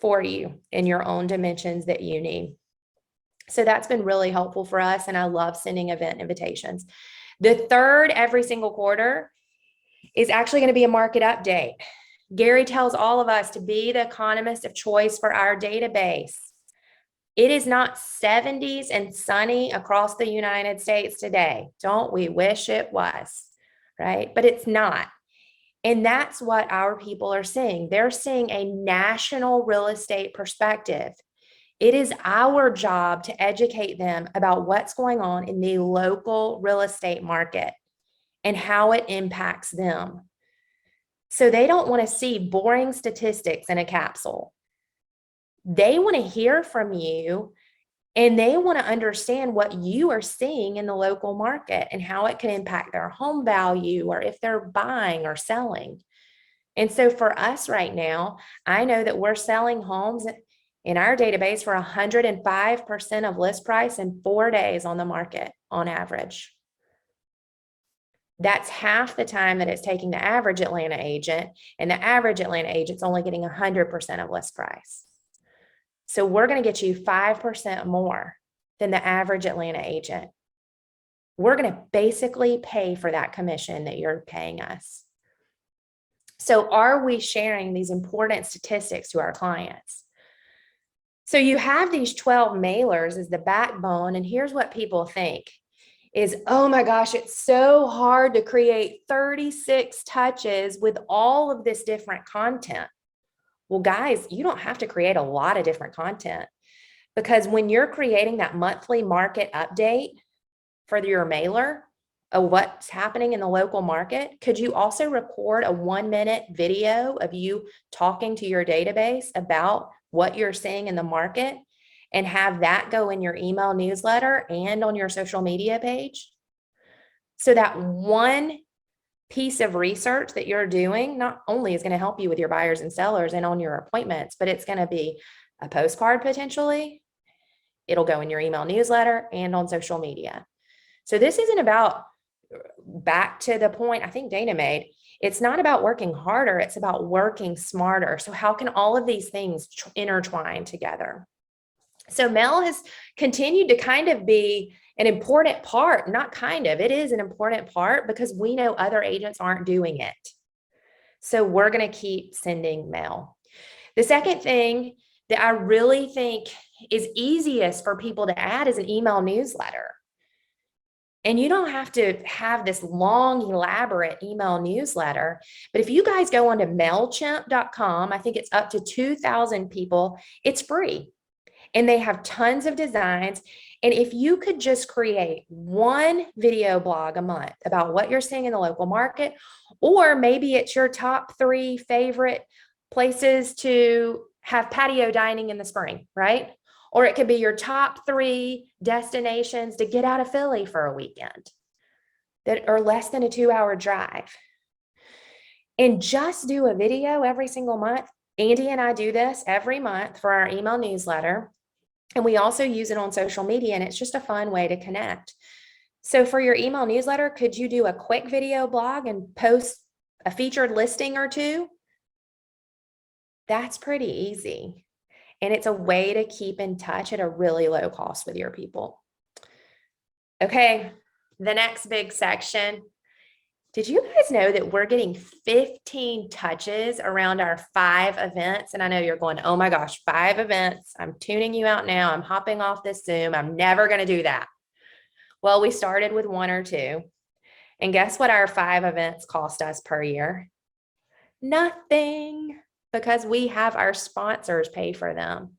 for you in your own dimensions that you need. So that's been really helpful for us. And I love sending event invitations. The third every single quarter is actually going to be a market update. Gary tells all of us to be the economist of choice for our database. It is not 70s and sunny across the United States today. Don't we wish it was, right? But it's not. And that's what our people are seeing. They're seeing a national real estate perspective. It is our job to educate them about what's going on in the local real estate market and how it impacts them. So they don't want to see boring statistics in a capsule. They want to hear from you, and they want to understand what you are seeing in the local market and how it can impact their home value or if they're buying or selling. And so for us right now, I know that we're selling homes in our database for 105% of list price in 4 days on the market on average. That's half the time that it's taking the average Atlanta agent, and the average Atlanta agent's only getting 100% of list price. So we're going to get you 5% more than the average Atlanta agent. We're going to basically pay for that commission that you're paying us. So are we sharing these important statistics to our clients? So you have these 12 mailers as the backbone, and here's what people think is, oh my gosh, it's so hard to create 36 touches with all of this different content. Well, guys, you don't have to create a lot of different content, because when you're creating that monthly market update for your mailer of what's happening in the local market, could you also record a 1-minute video of you talking to your database about what you're seeing in the market and have that go in your email newsletter and on your social media page? So that one piece of research that you're doing not only is going to help you with your buyers and sellers and on your appointments, but it's going to be a postcard potentially. It'll go in your email newsletter and on social media. So this isn't about, back to the point I think Dana made, it's not about working harder, it's about working smarter. So how can all of these things intertwine together? So mail has continued to kind of be an important part, not kind of, it is an important part, because we know other agents aren't doing it. So we're going to keep sending mail. The second thing that I really think is easiest for people to add is an email newsletter. And you don't have to have this long, elaborate email newsletter. But if you guys go onto MailChimp.com, I think it's up to 2,000 people, it's free. And they have tons of designs. And if you could just create one video blog a month about what you're seeing in the local market, or maybe it's your top 3 favorite places to have patio dining in the spring, right? Or it could be your top 3 destinations to get out of Philly for a weekend that are less than a 2-hour drive. And just do a video every single month. Andy and I do this every month for our email newsletter. And we also use it on social media, and it's just a fun way to connect. So for your email newsletter, could you do a quick video blog and post a featured listing or 2? That's pretty easy. And it's a way to keep in touch at a really low cost with your people. Okay, the next big section. Did you guys know that we're getting 15 touches around our 5 events? And I know you're going, oh my gosh, 5 events. I'm tuning you out now. I'm hopping off this Zoom. I'm never going to do that. Well, we started with 1 or 2. And guess what our 5 events cost us per year? Nothing, because we have our sponsors pay for them.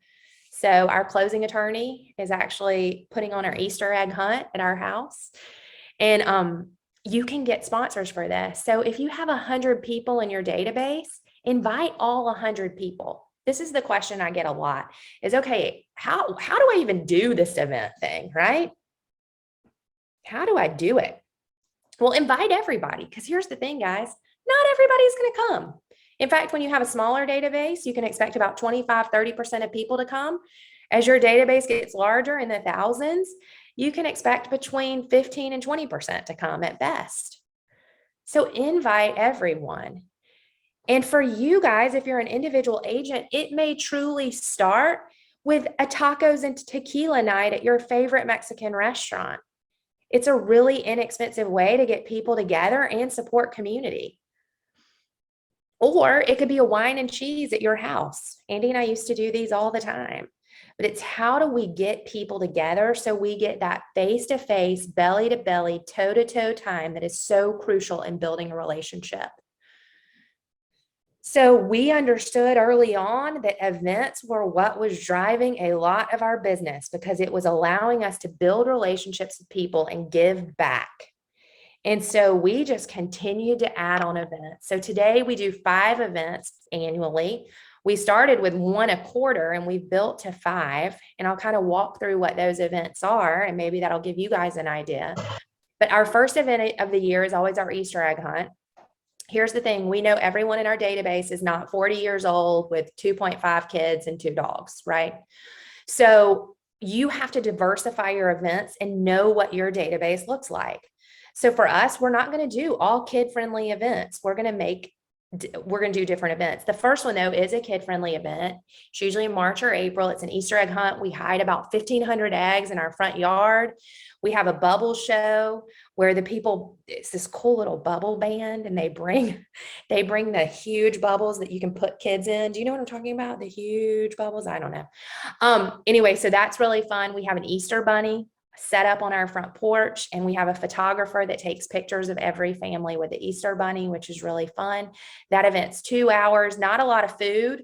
So our closing attorney is actually putting on our Easter egg hunt at our house. And you can get sponsors for this. So if you have 100 people in your database, invite all 100 people. This is the question I get a lot is, okay, how do I even do this event thing, right? How do I do it? Well, invite everybody, because here's the thing, guys, not everybody's going to come. In fact, when you have a smaller database, you can expect about 25-30% of people to come. As your database gets larger in the thousands, you can expect between 15 and 20% to come at best. So invite everyone. And for you guys, if you're an individual agent, it may truly start with a tacos and tequila night at your favorite Mexican restaurant. It's a really inexpensive way to get people together and support community. Or it could be a wine and cheese at your house. Andy and I used to do these all the time. But it's how do we get people together so we get that face-to-face, belly-to-belly, toe-to-toe time that is so crucial in building a relationship. So we understood early on that events were what was driving a lot of our business because it was allowing us to build relationships with people and give back. And so we just continued to add on events. So today we do 5 events annually. We started with 1 a quarter and we've built to 5. And I'll kind of walk through what those events are, and maybe that'll give you guys an idea. But our first event of the year is always our Easter egg hunt. Here's the thing. We know everyone in our database is not 40 years old with 2.5 kids and 2 dogs, right? So you have to diversify your events and know what your database looks like. So for us, we're not going to do all kid-friendly events. We're going to do different events. The first one, though, is a kid-friendly event. It's usually in March or April. It's an Easter egg hunt. We hide about 1,500 eggs in our front yard. We have a bubble show where it's this cool little bubble band, and they bring the huge bubbles that you can put kids in. Do you know what I'm talking about? The huge bubbles? I don't know. Anyway, so that's really fun. We have an Easter bunny set up on our front porch, and we have a photographer that takes pictures of every family with the Easter bunny, which is really fun. That event's 2 hours, not a lot of food,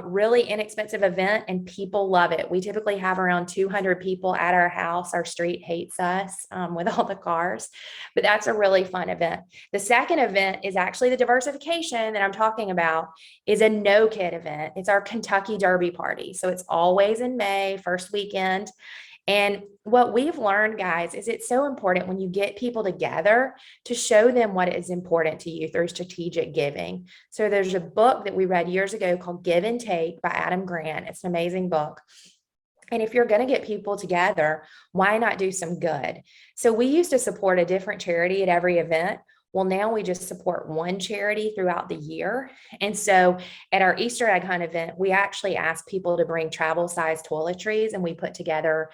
really inexpensive event, and people love it. We typically have around 200 people at our house. Our street hates us with all the cars, but that's a really fun event. The second event is actually the diversification that I'm talking about, is a no kid event. It's our Kentucky Derby party. So it's always in May, first weekend. And what we've learned, guys, is it's so important when you get people together to show them what is important to you through strategic giving. So there's a book that we read years ago called Give and Take by Adam Grant. It's an amazing book. And if you're going to get people together, why not do some good? So we used to support a different charity at every event. Well, now we just support one charity throughout the year. And so at our Easter egg hunt event, we actually ask people to bring travel-sized toiletries, and we put together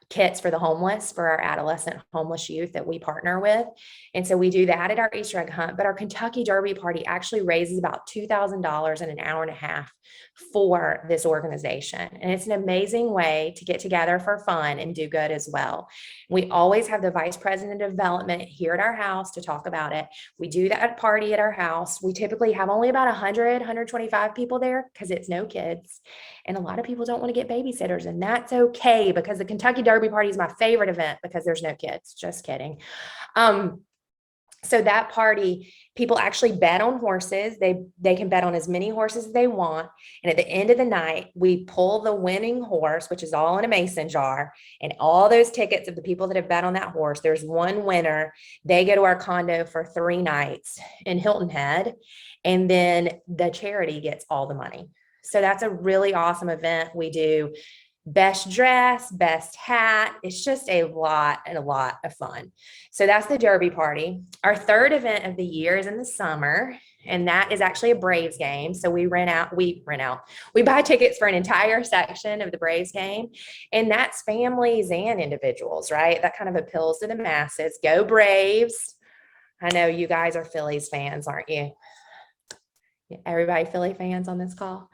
kits for the homeless, for our adolescent homeless youth that we partner with. And so we do that at our Easter egg hunt, but our Kentucky Derby party actually raises about $2,000 in an hour and a half for this organization. And it's an amazing way to get together for fun and do good as well. We always have the vice president of development here at our house to talk about it. We do that party at our house. We typically have only about 100, 125 people there because it's no kids. And a lot of people don't want to get babysitters, and that's okay, because the Kentucky Derby party is my favorite event because there's no kids. Just kidding. So that party, people actually bet on horses. They can bet on as many horses as they want. And at the end of the night, we pull the winning horse, which is all in a mason jar, and all those tickets of the people that have bet on that horse, there's one winner. They go to our condo for 3 nights in Hilton Head, and then the charity gets all the money. So that's a really awesome event. We do best dress, best hat. It's just a lot of fun. So that's the Derby party. Our third event of the year is in the summer, and that is actually a Braves game. So we buy tickets for an entire section of the Braves game, and that's families and individuals, right? That kind of appeals to the masses. Go Braves. I know you guys are Phillies fans, aren't you? Everybody Philly fans on this call?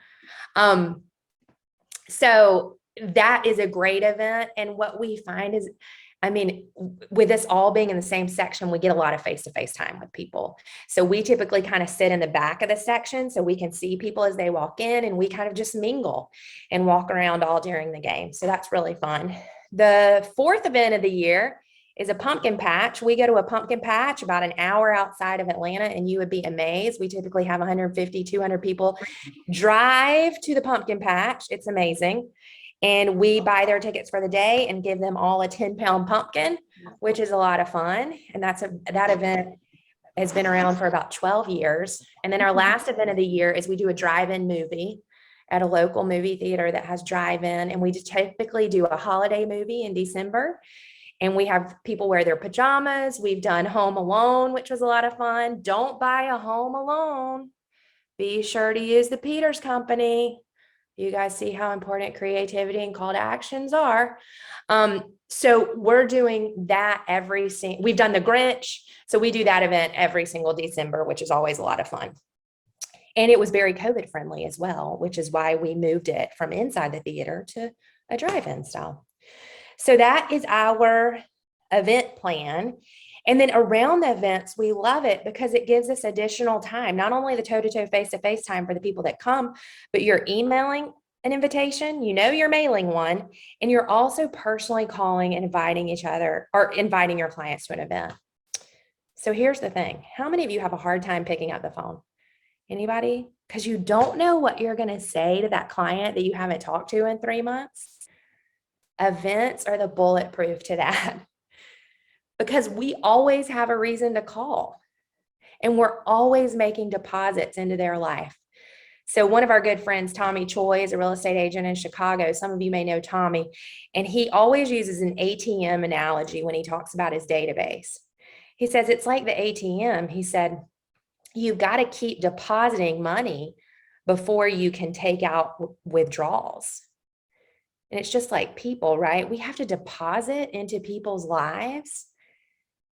So that is a great event. And what we find is, with this all being in the same section, we get a lot of face-to-face time with people. So we typically kind of sit in the back of the section so we can see people as they walk in, and we kind of just mingle and walk around all during the game. So that's really fun. The fourth event of the year is a pumpkin patch. We go to a pumpkin patch about an hour outside of Atlanta, and you would be amazed. We typically have 150, 200 people drive to the pumpkin patch. It's amazing. And we buy their tickets for the day and give them all a 10-pound pumpkin, which is a lot of fun. And that event has been around for about 12 years. And then our last event of the year is we do a drive-in movie at a local movie theater that has drive-in. And we just typically do a holiday movie in December. And we have people wear their pajamas. We've done Home Alone, which was a lot of fun. Don't buy a Home Alone. Be sure to use the Peters Company. You guys see how important creativity and call to actions are. So we're doing that we've done the Grinch. So we do that event every single December, which is always a lot of fun. And it was very COVID friendly as well, which is why we moved it from inside the theater to a drive-in style. So that is our event plan. And then around the events, we love it because it gives us additional time, not only the toe-to-toe, face-to-face time for the people that come, but you're emailing an invitation, you're mailing one, and you're also personally calling and inviting each other or inviting your clients to an event. So here's the thing. How many of you have a hard time picking up the phone? Anybody? Because you don't know what you're going to say to that client that you haven't talked to in 3 months. Events are the bulletproof to that because we always have a reason to call and we're always making deposits into their life. So one of our good friends, Tommy Choi, is a real estate agent in Chicago. Some of you may know Tommy, and he always uses an ATM analogy when he talks about his database. He says, it's like the ATM. He said, you've got to keep depositing money before you can take out withdrawals. And it's just like people, right? We have to deposit into people's lives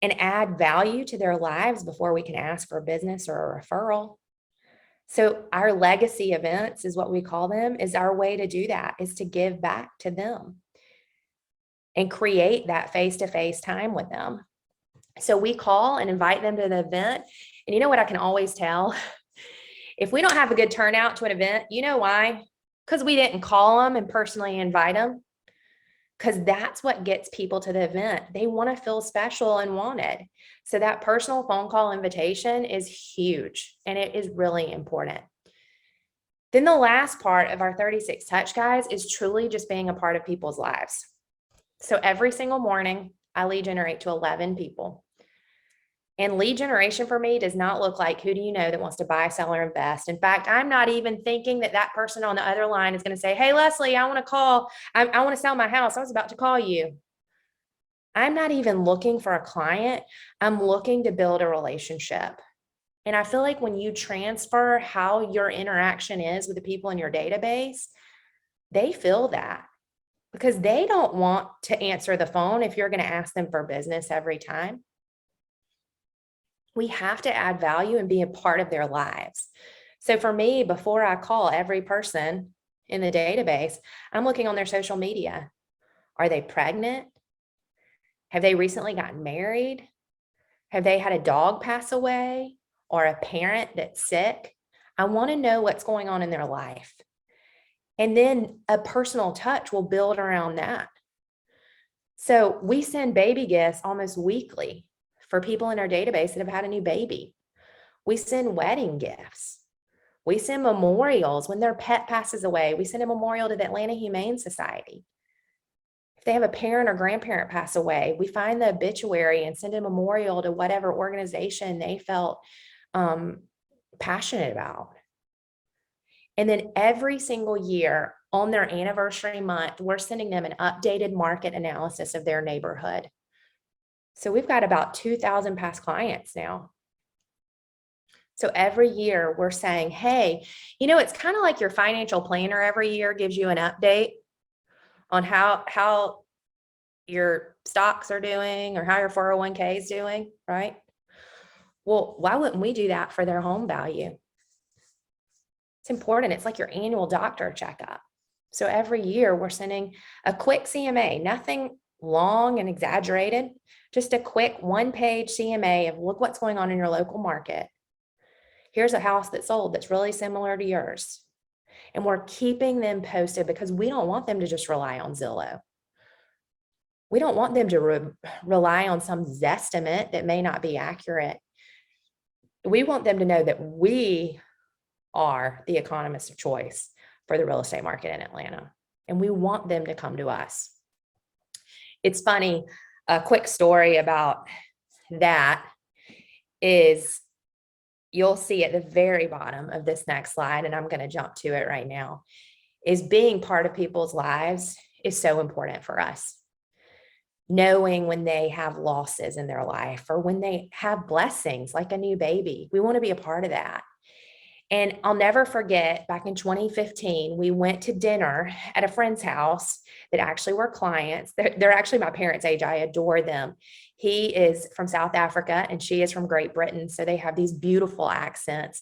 and add value to their lives before we can ask for business or a referral. So our legacy events is what we call them, is our way to do that, is to give back to them and create that face-to-face time with them. So we call and invite them to the event. And you know what I can always tell? If we don't have a good turnout to an event, you know why? Because we didn't call them and personally invite them. Because that's what gets people to the event. They want to feel special and wanted. So that personal phone call invitation is huge and it is really important. Then the last part of our 36 touch, guys, is truly just being a part of people's lives. So every single morning, I lead generate to 11 people. And lead generation for me does not look like who do you know that wants to buy, sell, or invest. In fact, I'm not even thinking that person on the other line is going to say, hey, Leslie, I want to call. I want to sell my house. I was about to call you. I'm not even looking for a client. I'm looking to build a relationship. And I feel like when you transfer how your interaction is with the people in your database, they feel that because they don't want to answer the phone if you're going to ask them for business every time. We have to add value and be a part of their lives. So for me, before I call every person in the database, I'm looking on their social media. Are they pregnant? Have they recently gotten married? Have they had a dog pass away or a parent that's sick? I want to know what's going on in their life. And then a personal touch will build around that. So we send baby gifts almost weekly for people in our database that have had a new baby. We send wedding gifts. We send memorials when their pet passes away. We send a memorial to the Atlanta Humane Society. If they have a parent or grandparent pass away, we find the obituary and send a memorial to whatever organization they felt passionate about. And then every single year on their anniversary month, we're sending them an updated market analysis of their neighborhood. So we've got about 2,000 past clients now. So every year we're saying, hey, it's kind of like your financial planner every year gives you an update on how your stocks are doing or how your 401k is doing, right? Well, why wouldn't we do that for their home value? It's important. It's like your annual doctor checkup. So every year we're sending a quick CMA, nothing long and exaggerated, just a quick one-page CMA of look what's going on in your local market. Here's a house that sold that's really similar to yours. And we're keeping them posted because we don't want them to just rely on Zillow. We don't want them to rely on some zestimate that may not be accurate. We want them to know that we are the economist of choice for the real estate market in Atlanta, and we want them to come to us. It's funny, a quick story about that is you'll see at the very bottom of this next slide, and I'm going to jump to it right now, is being part of people's lives is so important for us. Knowing when they have losses in their life or when they have blessings like a new baby, we want to be a part of that. And I'll never forget, back in 2015, we went to dinner at a friend's house that actually were clients. They're actually my parents' age. I adore them. He is from South Africa and she is from Great Britain. So they have these beautiful accents.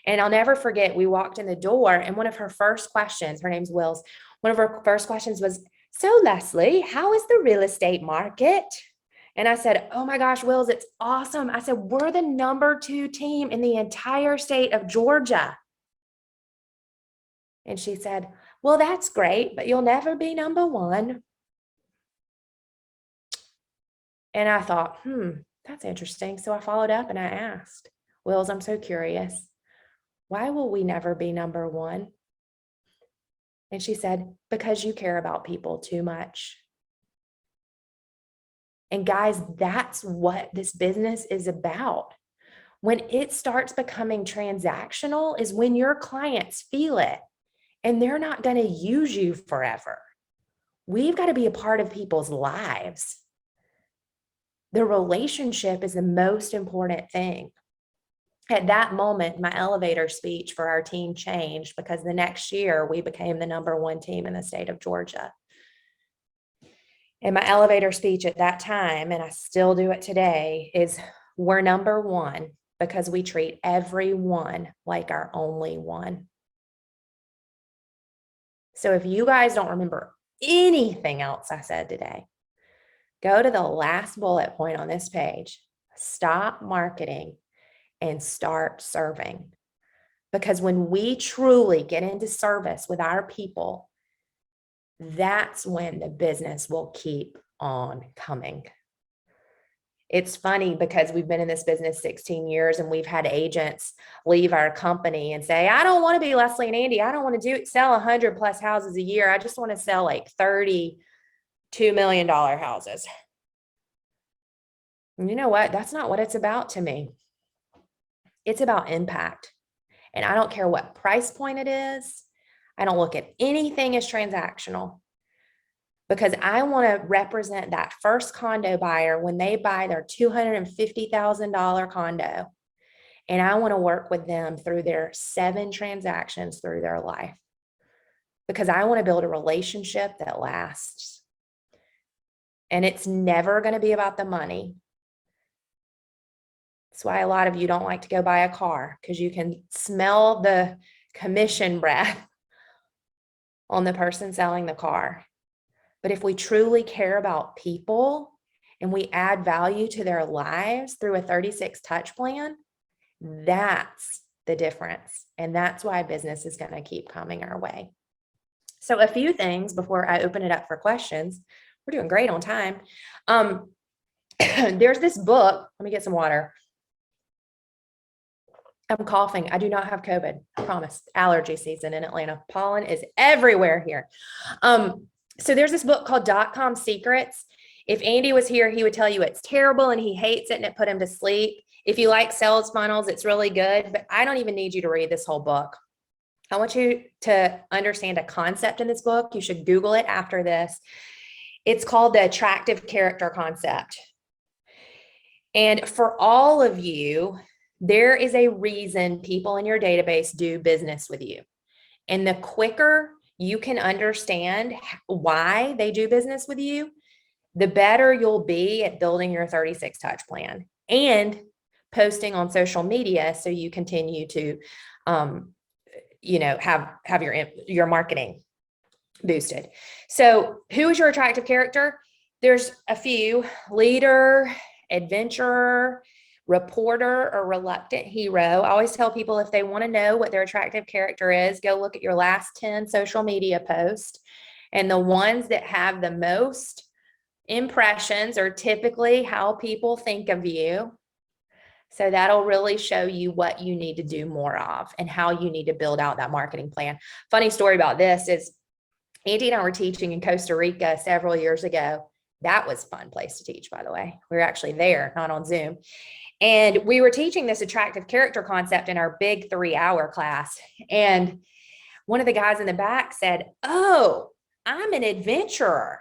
And I'll never forget, we walked in the door and one of her first questions, her name's Wills, one of her first questions was, "So Leslie, how is the real estate market?" And I said, "Oh my gosh, Wills, it's awesome." I said, "We're the #2 team in the entire state of Georgia." And she said, "Well, that's great, but you'll never be #1. And I thought, that's interesting. So I followed up and I asked, "Wills, I'm so curious. Why will we never be #1? And she said, "Because you care about people too much." And guys, that's what this business is about. When it starts becoming transactional is when your clients feel it and they're not going to use you forever. We've got to be a part of people's lives. The relationship is the most important thing. At that moment, my elevator speech for our team changed because the next year we became the #1 team in the state of Georgia. And my elevator speech at that time, and I still do it today, is we're #1 because we treat everyone like our only one. So if you guys don't remember anything else I said today, go to the last bullet point on this page. Stop marketing and start serving. Because when we truly get into service with our people, that's when the business will keep on coming. It's funny because we've been in this business 16 years and we've had agents leave our company and say, "I don't want to be Leslie and Andy. I don't want to sell 100+ houses a year. I just want to sell like $32 million houses." And you know what? That's not what it's about to me. It's about impact. And I don't care what price point it is. I don't look at anything as transactional because I want to represent that first condo buyer when they buy their $250,000 condo. And I want to work with them through their 7 transactions through their life because I want to build a relationship that lasts. And it's never going to be about the money. That's why a lot of you don't like to go buy a car because you can smell the commission breath on the person selling the car. But if we truly care about people and we add value to their lives through a 36 touch plan, that's the difference. And that's why business is going to keep coming our way. So a few things before I open it up for questions. We're doing great on time. There's this book. Let me get some water. I'm coughing. I do not have COVID. I promise. Allergy season in Atlanta. Pollen is everywhere here. So there's this book called .com Secrets. If Andy was here, he would tell you it's terrible and he hates it and it put him to sleep. If you like sales funnels, it's really good, but I don't even need you to read this whole book. I want you to understand a concept in this book. You should Google it after this. It's called the attractive character concept. And for all of you, there is a reason people in your database do business with you. And the quicker you can understand why they do business with you, the better you'll be at building your 36 touch plan and posting on social media so you continue to have your marketing boosted. So who is your attractive character? There's a few: leader, adventurer, reporter, or reluctant hero. I always tell people if they want to know what their attractive character is, go look at your last 10 social media posts. And the ones that have the most impressions are typically how people think of you. So that'll really show you what you need to do more of and how you need to build out that marketing plan. Funny story about this is Andy and I were teaching in Costa Rica several years ago. That was a fun place to teach, by the way. We were actually there, not on Zoom. And we were teaching this attractive character concept in our big 3-hour class. And one of the guys in the back said, "Oh, I'm an adventurer."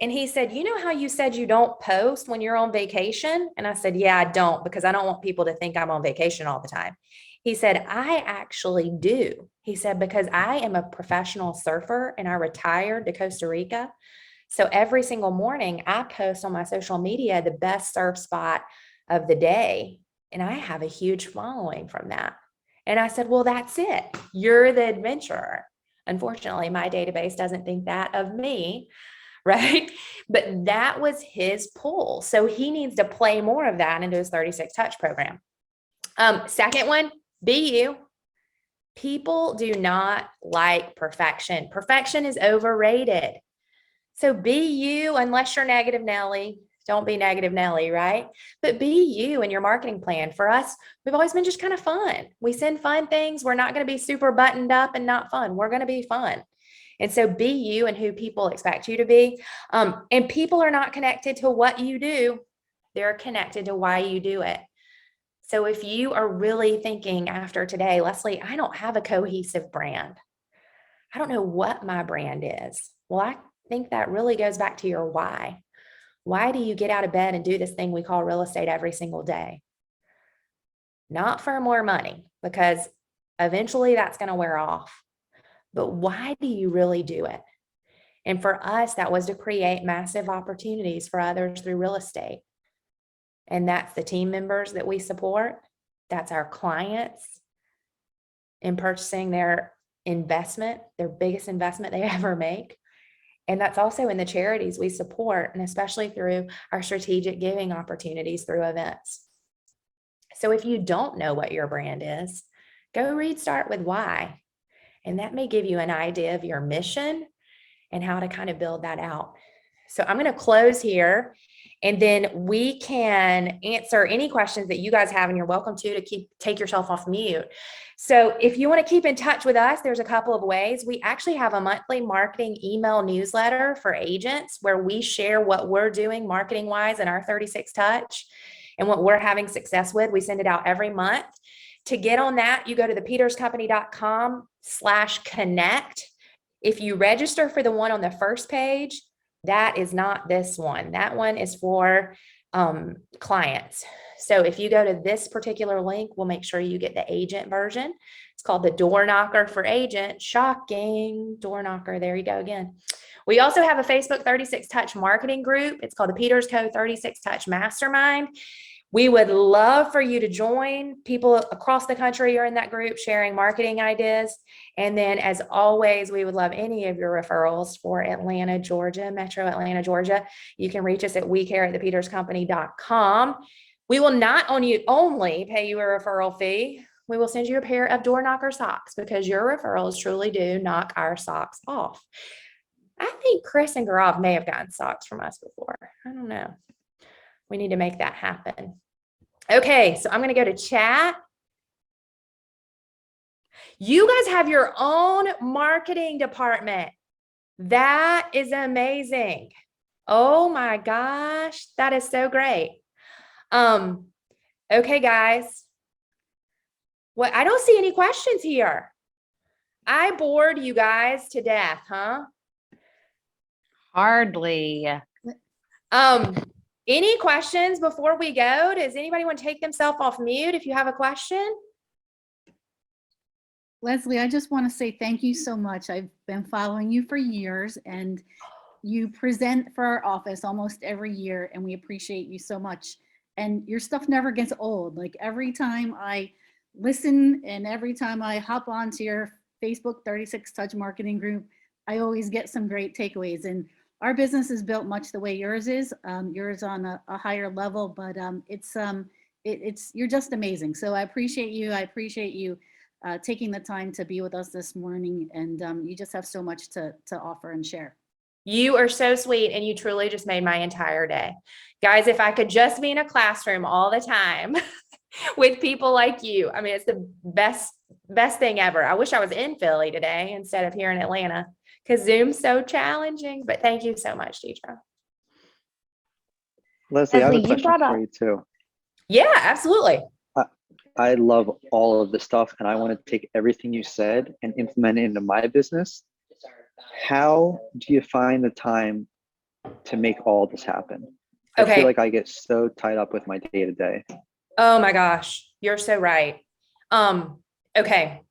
And he said, "You know how you said you don't post when you're on vacation?" And I said, "Yeah, I don't, because I don't want people to think I'm on vacation all the time." He said, "I actually do." He said, "Because I am a professional surfer and I retired to Costa Rica. So every single morning I post on my social media the best surf spot of the day. And I have a huge following from that." And I said, "Well, that's it. You're the adventurer." Unfortunately, my database doesn't think that of me, right? But that was his pull. So he needs to play more of that into his 36 touch program. Second one, be you. People do not like perfection. Perfection is overrated. So be you, unless you're negative Nelly. Don't be negative Nelly, right? But be you in your marketing plan. For us, we've always been just kind of fun. We send fun things. We're not going to be super buttoned up and not fun. We're going to be fun. And so be you and who people expect you to be. And people are not connected to what you do. They're connected to why you do it. So if you are really thinking after today, Leslie, I don't have a cohesive brand. I don't know what my brand is. Well, I think that really goes back to your why. Why do you get out of bed and do this thing we call real estate every single day? Not for more money, because eventually that's going to wear off. But why do you really do it? And for us, that was to create massive opportunities for others through real estate. And that's the team members that we support. That's our clients in purchasing their investment, their biggest investment they ever make. And that's also in the charities we support, and especially through our strategic giving opportunities through events. So if you don't know what your brand is, go read Start With Why. And that may give you an idea of your mission and how to kind of build that out. So I'm going to close here, and then we can answer any questions that you guys have, and you're welcome to take yourself off mute. So if you want to keep in touch with us, there's a couple of ways. We actually have a monthly marketing email newsletter for agents where we share what we're doing marketing wise in our 36 touch and what we're having success with. We send it out every month. To get on that, you go to thepeterscompany.com/connect. If you register for the one on the first page, that is not this one. That one is for clients. So if you go to this particular link, we'll make sure you get the agent version. It's called the Door Knocker for Agent. Shocking. Door Knocker. There you go again. We also have a Facebook 36 Touch marketing group. It's called the Peters Co 36 Touch Mastermind. We would love for you to join. People across the country are in that group sharing marketing ideas. And then, as always, we would love any of your referrals for Atlanta, Georgia, Metro Atlanta, Georgia. You can reach us at weCare@thepeterscompany.com. We will not only pay you a referral fee, we will send you a pair of Door Knocker socks, because your referrals truly do knock our socks off. I think Chris and Gaurav may have gotten socks from us before. I don't know. We need to make that happen. Okay, so I'm going to go to chat. You guys have your own marketing department. That is amazing. Oh my gosh, that is so great. Okay, guys. What? I don't see any questions here. I bored you guys to death, huh? Hardly. Any questions before we go? Does anybody want to take themselves off mute if you have a question? Leslie, I just want to say thank you so much. I've been following you for years, and you present for our office almost every year, and we appreciate you so much. And your stuff never gets old. Like, every time I listen and every time I hop onto your Facebook 36 Touch marketing group, I always get some great takeaways. And our business is built much the way yours is. Yours on a higher level, but it's you're just amazing. So I appreciate you. I appreciate you taking the time to be with us this morning, and you just have so much to offer and share. You are so sweet, and you truly just made my entire day. Guys, if I could just be in a classroom all the time with people like you, I mean, it's the best thing ever. I wish I was in Philly today instead of here in Atlanta, because Zoom's so challenging. But thank you so much, Deidre. Leslie, I have a Leslie, you question brought for up, you too. Yeah, absolutely. I love all of this stuff, and I want to take everything you said and implement it into my business. How do you find the time to make all this happen? I Okay. feel like I get so tied up with my day to day. Oh my gosh, you're so right. Okay.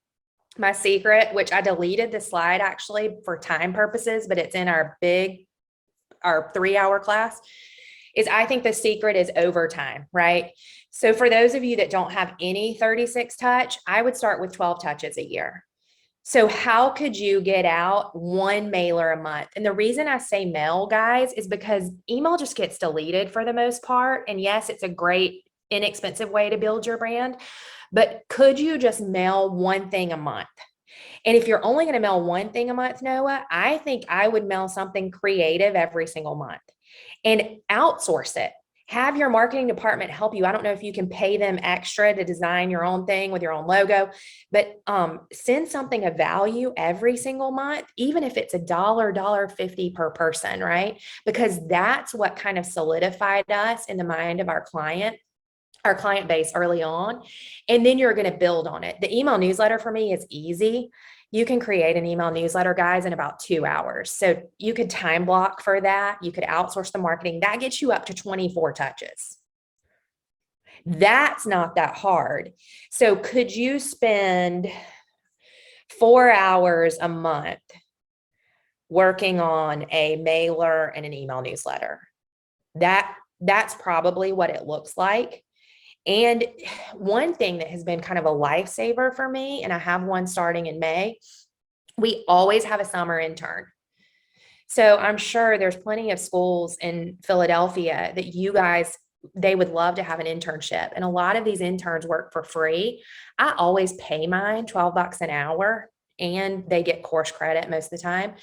My secret, which I deleted the slide actually for time purposes, but it's in our 3-hour class, is I think the secret is overtime, right? So for those of you that don't have any 36 touch, I would start with 12 touches a year. So how could you get out one mailer a month? And the reason I say mail, guys, is because email just gets deleted for the most part. And yes, it's a great, inexpensive way to build your brand, but could you just mail one thing a month? And if you're only going to mail one thing a month, Noah, I think I would mail something creative every single month and outsource it. Have your marketing department help you. I don't know if you can pay them extra to design your own thing with your own logo, but send something of value every single month, even if it's $1.50 per person, right? Because that's what kind of solidified us in the mind of our client base early on. And then you're going to build on it. The email newsletter for me is easy. You can create an email newsletter, guys, in about 2 hours. So you could time block for that. You could outsource the marketing. That gets you up to 24 touches. That's not that hard. So could you spend 4 hours a month working on a mailer and an email newsletter? That's probably what it looks like. And one thing that has been kind of a lifesaver for me, and I have one starting in May, we always have a summer intern. So I'm sure there's plenty of schools in Philadelphia that you guys, they would love to have an internship. And a lot of these interns work for free. I always pay mine $12 an hour, and they get course credit most of the time,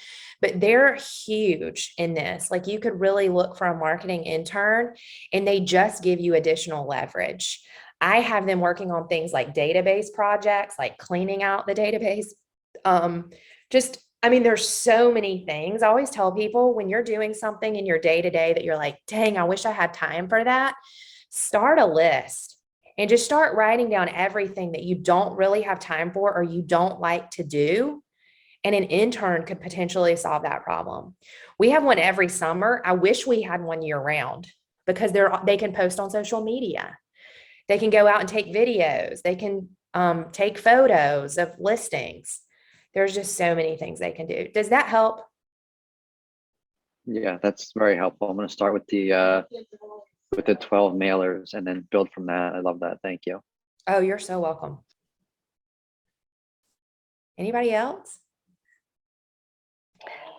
but they're huge in this. Like, you could really look for a marketing intern, and they just give you additional leverage. I have them working on things like database projects, like cleaning out the database. There's so many things. I always tell people, when you're doing something in your day-to-day that you're like, dang, I wish I had time for that, start a list and just start writing down everything that you don't really have time for or you don't like to do. And an intern could potentially solve that problem. We have one every summer. I wish we had one year round, because they can post on social media. They can go out and take videos. They can take photos of listings. There's just so many things they can do. Does that help? Yeah, that's very helpful. I'm going to start with the 12 mailers and then build from that. I love that. Thank you. Oh, you're so welcome. Anybody else?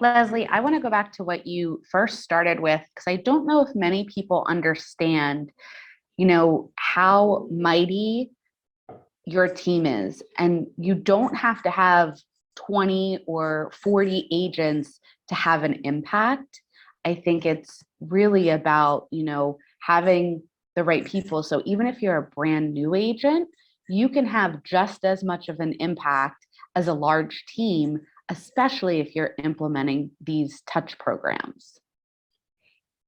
Leslie, I want to go back to what you first started with, because I don't know if many people understand, how mighty your team is. And you don't have to have 20 or 40 agents to have an impact. I think it's really about, having the right people. So even if you're a brand new agent, you can have just as much of an impact as a large team, especially if you're implementing these touch programs.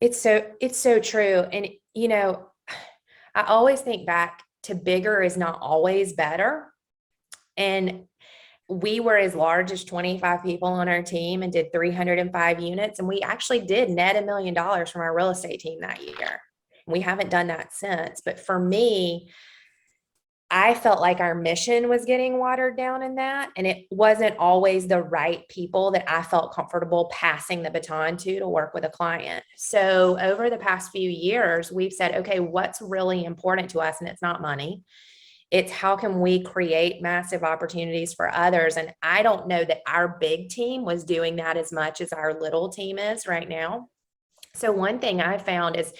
It's so true. And, I always think back to bigger is not always better. And we were as large as 25 people on our team and did 305 units. And we actually did net $1 million from our real estate team that year. We haven't done that since. But for me, I felt like our mission was getting watered down in that. And it wasn't always the right people that I felt comfortable passing the baton to work with a client. So over the past few years, we've said, okay, what's really important to us? And it's not money. It's how can we create massive opportunities for others? And I don't know that our big team was doing that as much as our little team is right now. So one thing I found is,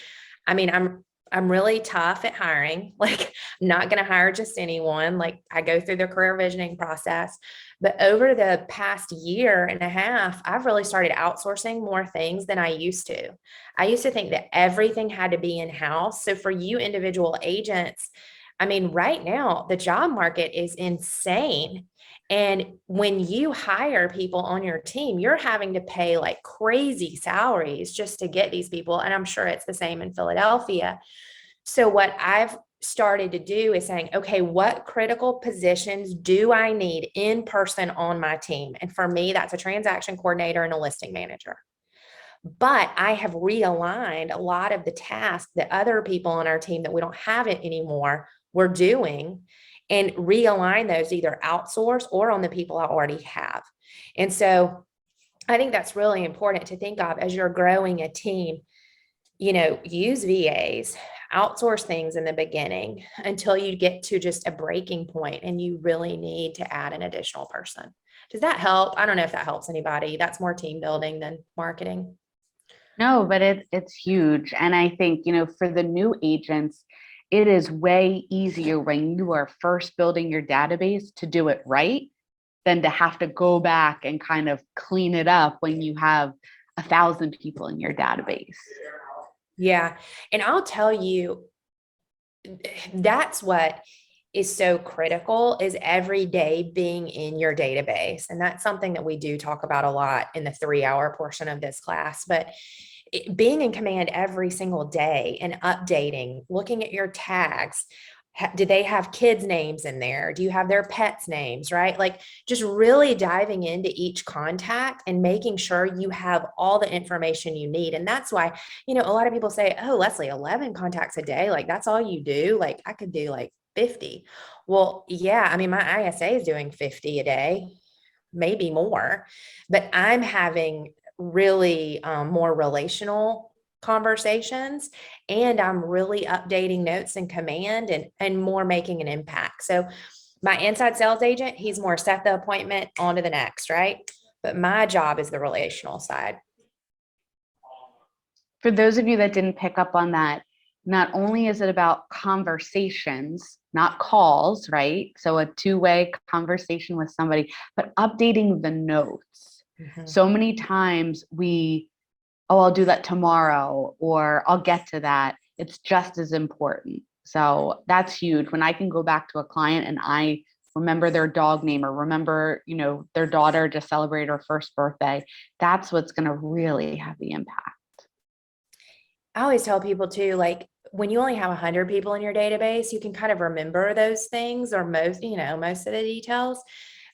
I'm I'm really tough at hiring. Like, I'm not going to hire just anyone. Like, I go through the career visioning process. But over the past year and a half, I've really started outsourcing more things than I used to. I used to think that everything had to be in-house. So for you individual agents, I mean, right now, the job market is insane. And when you hire people on your team, you're having to pay like crazy salaries just to get these people. And I'm sure it's the same in Philadelphia. So what I've started to do is saying, okay, what critical positions do I need in person on my team? And for me, that's a transaction coordinator and a listing manager. But I have realigned a lot of the tasks that other people on our team that we don't have it anymore were doing, and realign those, either outsource or on the people I already have. And so I think that's really important to think of as you're growing a team. Use VAs, outsource things in the beginning until you get to just a breaking point and you really need to add an additional person. Does that help? I don't know if that helps anybody. That's more team building than marketing. No, but it's huge. And I think, for the new agents, it is way easier when you are first building your database to do it right than to have to go back and kind of clean it up when you have 1,000 people in your database. Yeah. And I'll tell you, that's what is so critical, is every day being in your database. And that's something that we do talk about a lot in the 3-hour portion of this class. But being in command every single day and updating, looking at your tags. Do they have kids' names in there? Do you have their pets' names, right? Like, just really diving into each contact and making sure you have all the information you need. And that's why, a lot of people say, oh, Leslie, 11 contacts a day. Like, that's all you do. Like, I could do like 50. Well, yeah. I mean, my ISA is doing 50 a day, maybe more, but I'm having really more relational conversations, and I'm really updating notes in command and more making an impact. So my inside sales agent, he's more set the appointment, on to the next, right? But my job is the relational side. For those of you that didn't pick up on that, not only is it about conversations, not calls, right? So a two-way conversation with somebody, but updating the notes. Mm-hmm. So many times I'll do that tomorrow, or I'll get to that. It's just as important. So that's huge. When I can go back to a client and I remember their dog name, or remember, their daughter just celebrated her first birthday, that's what's going to really have the impact. I always tell people too, like, when you only have 100 people in your database, you can kind of remember those things, or most of the details.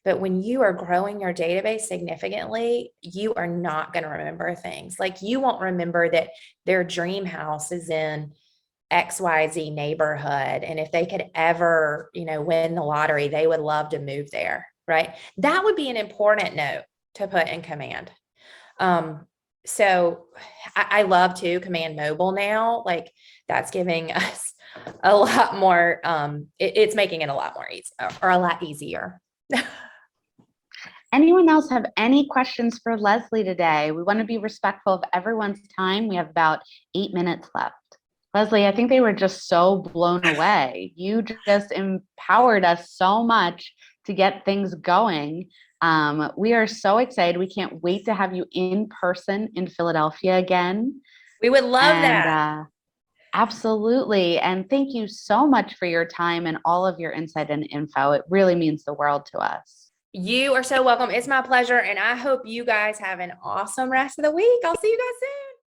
But when you are growing your database significantly, you are not going to remember things. Like, you won't remember that their dream house is in XYZ neighborhood, and if they could ever, win the lottery, they would love to move there, right? That would be an important note to put in command. So I love to command mobile now. Like, that's giving us a lot more, it's making it a lot more easy, or a lot easier. Anyone else have any questions for Leslie today? We want to be respectful of everyone's time. We have about 8 minutes left. Leslie, I think they were just so blown away. You just empowered us so much to get things going. We are so excited. We can't wait to have you in person in Philadelphia again. We would love that. Absolutely. And thank you so much for your time and all of your insight and info. It really means the world to us. You are so welcome. It's my pleasure. And I hope you guys have an awesome rest of the week. I'll see you guys soon.